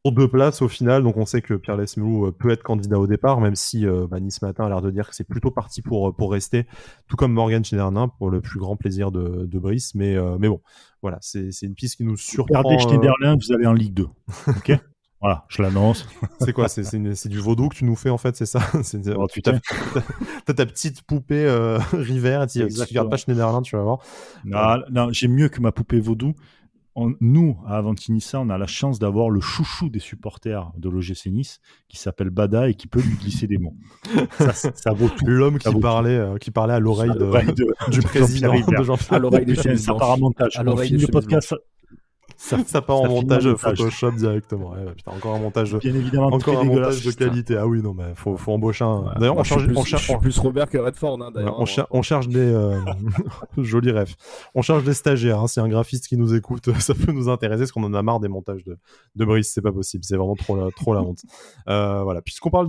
2 places au final. Donc on sait que Pierre Lesmelou peut être candidat au départ, même si Nice Matin a l'air de dire que c'est plutôt parti pour rester, tout comme Morgan Schneiderlin, pour le plus grand plaisir de Brice. Mais bon, voilà, c'est une piste qui nous surprend. Regardez Schneiderlin, vous allez en Ligue 2. Ok. Voilà, je l'annonce. C'est quoi? C'est du vaudou que tu nous fais, en fait, c'est ça? T'as ta petite poupée River, et tu regardes pas Schneiderlin, tu vas voir. Non, j'ai mieux que ma poupée vaudou. Nous, à Avantinissa, on a la chance d'avoir le chouchou des supporters de l'OGC Nice qui s'appelle Bada et qui peut lui glisser des mots. Ça vaut tout. L'homme qui parlait à l'oreille du président de Jean-Pierre à l'oreille de ça part à montage. Ça part en finit montage Photoshop directement. Ouais, putain, encore un montage, Bien évidemment, encore très un montage dégueulasse. de qualité. Ah oui, non, mais faut embaucher un. Ouais. D'ailleurs, Moi, je suis plus Robert que Redford, hein, d'ailleurs. on cherche des joli ref. On cherche des stagiaires. Hein. Si un graphiste qui nous écoute, ça peut nous intéresser, parce qu'on en a marre des montages de Brice. C'est pas possible. C'est vraiment trop la honte. Voilà. Puisqu'on parlait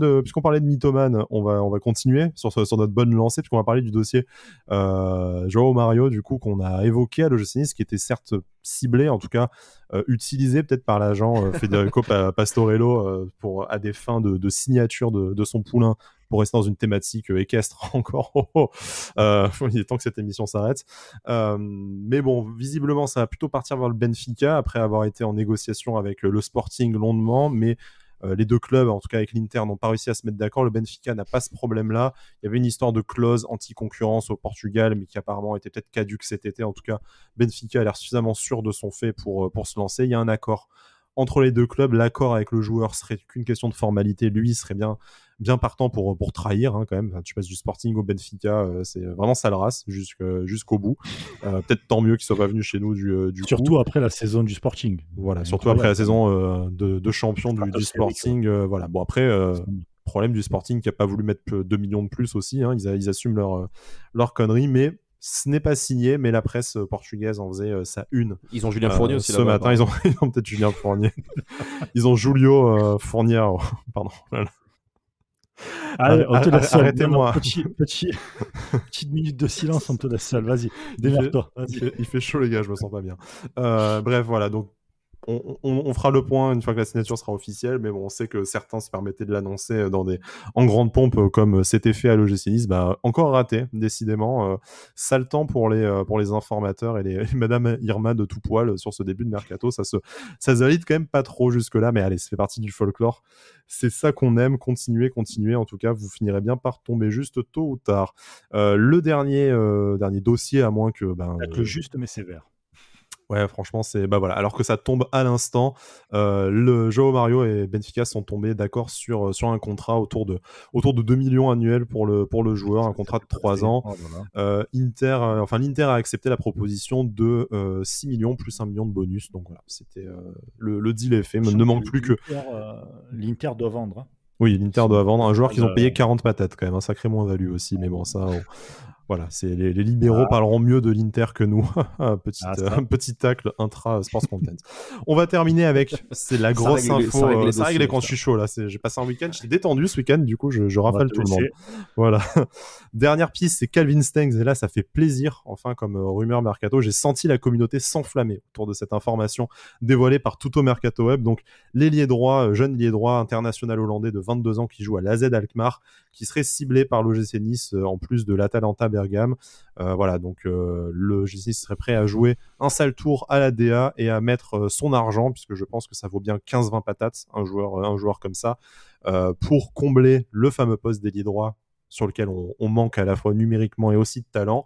de mythomane, on va continuer sur notre bonne lancée, puisqu'on va parler du dossier Joao Mario, du coup, qu'on a évoqué à l'OGC Nice, qui était certes ciblé, en tout cas utilisé peut-être par l'agent Federico Pastorello à des fins de signature de son poulain, pour rester dans une thématique équestre encore. Il est temps que cette émission s'arrête. Mais bon, visiblement, ça va plutôt partir vers le Benfica, après avoir été en négociation avec le Sporting longuement, mais les deux clubs, en tout cas avec l'Inter, n'ont pas réussi à se mettre d'accord. Le Benfica n'a pas ce problème-là. Il y avait une histoire de clause anti-concurrence au Portugal, mais qui apparemment était peut-être caduque cet été. En tout cas, Benfica a l'air suffisamment sûr de son fait pour se lancer. Il y a un accord entre les deux clubs. L'accord avec le joueur serait qu'une question de formalité. Lui serait bien partant pour trahir, hein, quand même. Enfin, tu passes du Sporting au Benfica, c'est vraiment sale race jusqu'au bout. Peut-être tant mieux qu'il soit pas venu chez nous du Surtout coup. après la saison du Sporting. Voilà, surtout après la saison de champion du Sporting. Voilà. Bon, après, problème du Sporting qui a pas voulu mettre 2 millions de plus aussi. Hein. Ils assument leur connerie, mais ce n'est pas signé. Mais la presse portugaise en faisait sa une. Ils ont Julien Fournier aussi ce matin. Ils ont peut-être Julien Fournier. Ils ont Julio Fournier. Pardon. Voilà. Allez, on te laisse seul. Arrêtez-moi. Petite minute de silence, on te laisse seul. Vas-y, démerde-toi. Il fait chaud, les gars, je me sens pas bien. Bref, voilà. Donc, on fera le point une fois que la signature sera officielle, mais bon, on sait que certains se permettaient de l'annoncer en grande pompe, comme c'était fait à l'OGC Nice. Bah, encore raté, décidément. Sale temps pour les informateurs et Madame Irma de tout poil sur ce début de mercato. Ça se valide quand même pas trop jusque-là, mais allez, ça fait partie du folklore. C'est ça qu'on aime. Continuez. En tout cas, vous finirez bien par tomber juste tôt ou tard. Le dernier dossier, à moins que... Peut-être le juste, mais sévère. Ouais, franchement, c'est voilà. Alors que ça tombe à l'instant, le Joao Mario et Benfica sont tombés d'accord sur un contrat autour de 2 millions annuels pour le joueur, un contrat de 3 ans. Oh, voilà. L'Inter a accepté la proposition de 6 millions plus 1 million de bonus. Donc voilà, c'était le deal est fait. Ne manque plus que l'Inter doit vendre. Hein. Oui, l'Inter doit vendre un joueur qu'ils ont payé 40 patates quand même, un sacré moins-value aussi. Mais bon, ça. Voilà, c'est les libéraux parleront mieux de l'Inter que nous. Petit tacle intra-sports content. On va terminer avec, c'est la grosse info. Ça règle quand je suis chaud là. J'ai passé un week-end, j'étais détendu ce week-end, du coup je rafale tout le monde. Voilà. Dernière piste, c'est Calvin Stengs, et là ça fait plaisir, enfin comme rumeur mercato. J'ai senti la communauté s'enflammer autour de cette information dévoilée par Tutto Mercato Web. Donc l'ailier droit, jeune ailier droit international hollandais de 22 ans qui joue à l'AZ Alkmaar, qui serait ciblé par l'OGC Nice en plus de l'Atalanta Bergame. Voilà, donc le OGC Nice serait prêt à jouer un sale tour à la DA et à mettre son argent, puisque je pense que ça vaut bien 20 patates, un joueur comme ça, pour combler le fameux poste d'ailier droit sur lequel on manque à la fois numériquement et aussi de talent.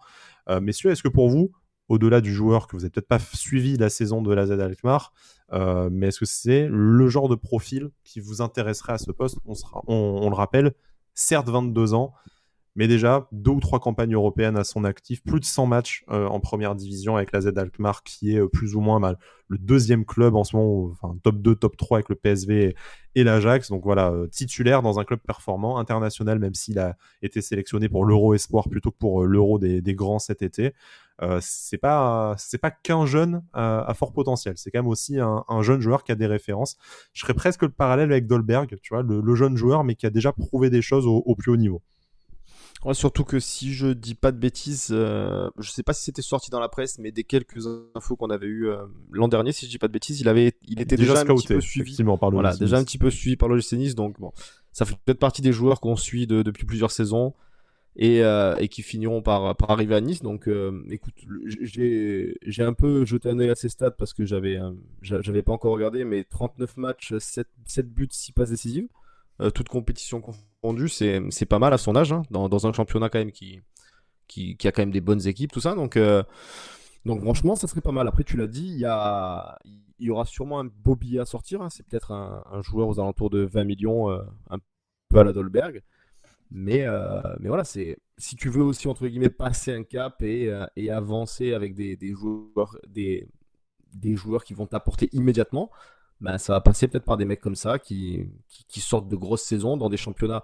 Messieurs, est-ce que pour vous, au-delà du joueur que vous n'avez peut-être pas suivi la saison de l'AZ Alkmaar, mais est-ce que c'est le genre de profil qui vous intéresserait à ce poste ? On le rappelle, certes 22 ans, mais déjà 2 ou 3 campagnes européennes à son actif, plus de 100 matchs en première division avec l'AZ Alkmaar, qui est plus ou moins le deuxième club en ce moment, enfin top 2, top 3 avec le PSV et l'Ajax. Donc voilà, titulaire dans un club performant, international, même s'il a été sélectionné pour l'Euro Espoir plutôt que pour l'Euro des grands cet été. C'est pas qu'un jeune à fort potentiel, c'est quand même aussi un jeune joueur qui a des références. Je ferais presque le parallèle avec Dolberg, tu vois, le jeune joueur, mais qui a déjà prouvé des choses au plus haut niveau. Ouais, surtout que si je dis pas de bêtises, je sais pas si c'était sorti dans la presse, mais des quelques infos qu'on avait eues l'an dernier, si je dis pas de bêtises, il était déjà scouté, un petit peu suivi par voilà, déjà un petit peu suivi par l'OGC Nice, donc bon, ça fait peut-être partie des joueurs qu'on suit depuis plusieurs saisons et qui finiront par arriver à Nice. Donc écoute, j'ai un peu jeté un œil à ses stats parce que j'avais pas encore regardé, mais 39 matchs, 7 buts, 6 passes décisives. Toute compétition confondue, c'est pas mal à son âge, hein, dans un championnat quand même qui a quand même des bonnes équipes, tout ça. Donc franchement, ça serait pas mal. Après, tu l'as dit, il y aura sûrement un beau billet à sortir. Hein. C'est peut-être un joueur aux alentours de 20 millions, un peu à la Dolberg. Mais voilà, si tu veux aussi, entre guillemets, passer un cap et avancer avec des joueurs, des joueurs qui vont t'apporter immédiatement, ben, ça va passer peut-être par des mecs comme ça qui sortent de grosses saisons dans des championnats,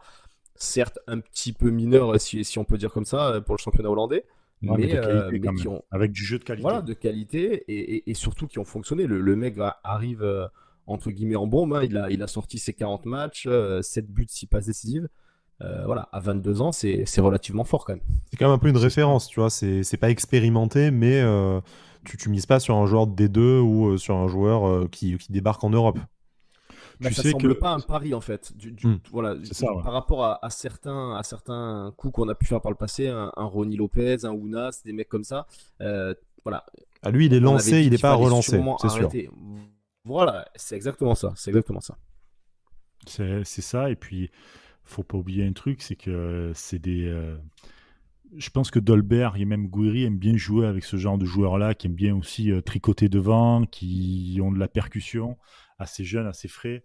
certes un petit peu mineurs, si on peut dire comme ça, pour le championnat hollandais, Ouais, mais de qualité mais quand qui même. ont, Avec du jeu de qualité. voilà, de qualité et surtout qui ont fonctionné. Le mec arrive entre guillemets en bombe, hein. Il a sorti ses 40 matchs, 7 buts, 6 passes décisives. Voilà, à 22 ans, c'est relativement fort quand même. C'est quand même un peu une C'est ça. référence, tu vois. C'est pas expérimenté, mais tu mises pas sur un joueur de D2 ou sur un joueur qui débarque en Europe. Bah, Tu ça sais semble que pas un pari en fait. Hmm. Voilà, c'est ça, ouais. par rapport à certains coups qu'on a pu faire par le passé, un Ronny Lopez, un Ounas, des mecs comme ça, voilà, Ah, lui, il est on avait lancé, dit il est qu'il pas fallait relancé, sûrement c'est sûr. arrêter. Voilà, c'est exactement ça. C'est exactement ça. C'est ça. Et puis, faut pas oublier un truc, c'est que c'est des. Je pense que Dolberg et même Gouiri aiment bien jouer avec ce genre de joueurs-là, qui aiment bien aussi tricoter devant, qui ont de la percussion, assez jeunes, assez frais.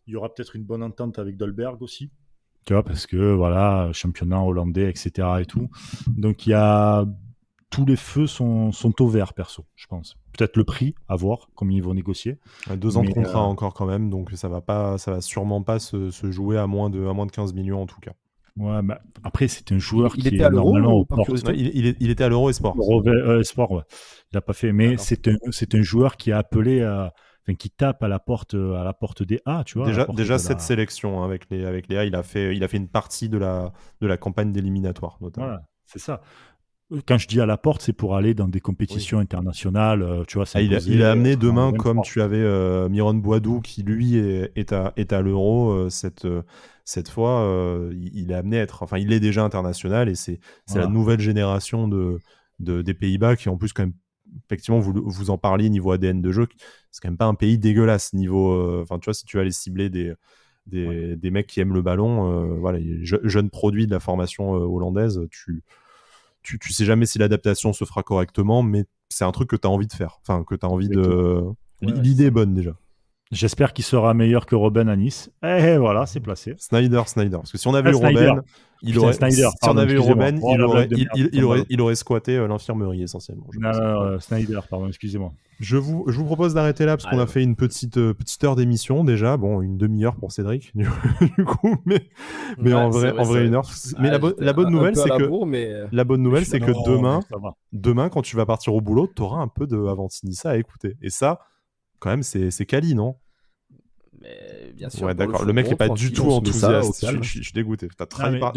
Il y aura peut-être une bonne entente avec Dolberg aussi, tu vois, parce que voilà, championnat hollandais, etc. et tout. Donc il y a tous les feux sont au vert, perso, je pense. Peut-être le prix, à voir combien ils vont négocier. 2 ans de Mais contrat encore quand même, donc ça va sûrement pas se jouer à moins de 15 millions en tout cas. ouais, bah, après, c'est un Il, joueur il qui était est à l'Euro normalement ou aux par portes. Ouais, curiosité? il était à l'Euro Esport. Sport, ouais. Il n'a pas fait, mais D'accord. c'est un joueur qui a appelé, enfin, qui tape à la porte des A, tu vois, à la porte Déjà de cette la. sélection avec les A, il a fait une partie de la campagne d'éliminatoire notamment. Voilà, c'est ça. Quand je dis à la porte, c'est pour aller dans des Oui. compétitions internationales, tu vois, Ah, il s'imposer a amené dans le demain, comme 23. tu avais Myron Boadou, qui lui est à l'Euro cette fois, il est amené à être, enfin il est déjà international et c'est la Voilà, nouvelle génération des Pays-Bas qui en plus quand même, effectivement vous en parliez niveau ADN de jeu, c'est quand même pas un pays dégueulasse niveau, enfin tu vois si tu vas aller cibler des, ouais, des, des mecs qui aiment le ballon, voilà, les jeunes produits de la formation hollandaise, tu sais jamais si l'adaptation se fera correctement, mais c'est un truc que tu as envie de faire. Enfin, que tu as envie exactement. de. Ouais, ouais, c'est L'idée est ça. bonne déjà. J'espère qu'il sera meilleur que Robben à Nice. Et voilà, c'est placé. Snyder. Parce que si on avait Ah, eu Snyder. Robben, Putain, Snyder, si on pardon, avait eu excusez-moi. Robben, Oh la blague de merde, ça il tombe aurait, mal. il aurait squatté l'infirmerie essentiellement, je Non, pense. Voilà. Snyder, pardon, excusez-moi. Je vous propose d'arrêter là parce qu'on a Alors, fait une petite heure d'émission déjà. Bon, une demi-heure pour Cédric, du coup, mais ouais, en c'est vrai, vrai, en c'est vrai vrai. une heure. Mais Ah, j'étais la bonne un nouvelle, peu à c'est la que bourre, la bonne mais je nouvelle, suis là c'est que maintenant. Non, demain, ça va. demain, quand tu vas partir au boulot, tu auras un peu de Avantinissa à écouter. Et ça, quand même, c'est quali, non? Mais bien sûr, Ouais, dans le d'accord. Le mec est fourgon, pas du tranquille, on tout se met ça au enthousiaste. Je calme. suis dégoûté. T'as Non,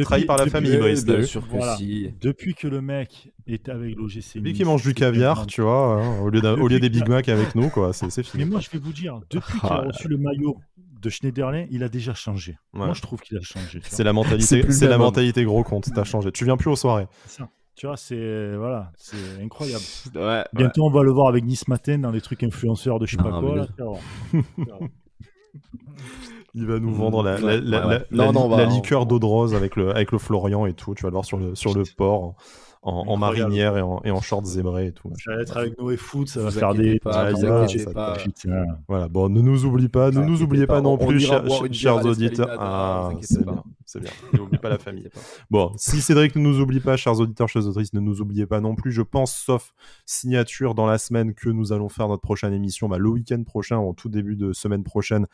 trahi mais par la famille, Mais Brice, t'as bien vu? sûr que voilà, si. depuis que le mec est avec l'OGC Depuis qu'il Nice, mange du c'est un caviar, grand. tu vois, hein, au lieu Depuis des qu'il Big a- Mac avec nous, quoi, c'est Mais fini. moi, je vais vous dire, depuis qu'il a Ah là reçu le maillot de Schneiderlin, il a déjà changé. Ouais. Moi, je trouve qu'il a changé, tu vois. C'est la c'est mentalité, plus c'est le la même homme. mentalité gros compte. T'as changé. Tu viens plus aux soirées. C'est ça. Tu vois, c'est voilà, c'est incroyable. Ouais, ouais. Bientôt, on va le voir avec Nice Matin dans les trucs influenceurs de je sais pas Non, mais quoi. Là, bien. tu vas voir. Tu vas voir. Il va nous vendre la, la, Ouais, la, ouais, ouais. la, la Non, non, li- on la va. liqueur d'eau de rose avec le Florian et tout. Tu vas le voir sur le port en Incroyable, marinière quoi. et en shorts zébrés et tout. Ça va être avec Noé Foot, ça va Vous faire inquiétez des pas, petites vous Aïe, images. inquiétez ça pas. tape. Putain. Voilà, bon, ne nous oublie pas, Vous inquiétez pas. non On plus, ira boire une bière chers à auditeurs. l'Escalinade, Ah, vous inquiétez c'est pas. bien, c'est bien. N'oublie pas la famille. Bon, si Cédric ne nous oublie pas, chers auditeurs, chers auditrices, ne nous oubliez pas non plus. Je pense, sauf signature dans la semaine, que nous allons faire notre prochaine émission le week-end prochain, en tout début de semaine prochaine,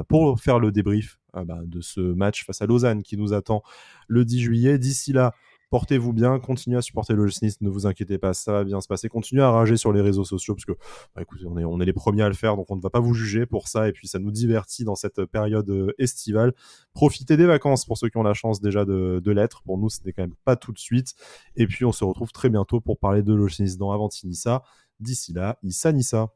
pour faire le débrief de ce match face à Lausanne qui nous attend le 10 juillet. D'ici là, portez-vous bien, continuez à supporter le Nice, ne vous inquiétez pas, ça va bien se passer. Continuez à rager sur les réseaux sociaux parce que, écoutez, on est les premiers à le faire, donc on ne va pas vous juger pour ça. Et puis ça nous divertit dans cette période estivale. Profitez des vacances pour ceux qui ont la chance déjà de l'être. Pour nous, ce n'est quand même pas tout de suite. Et puis on se retrouve très bientôt pour parler de l'Olympique Nice dans Avantinissa. D'ici là, Issa Nissa.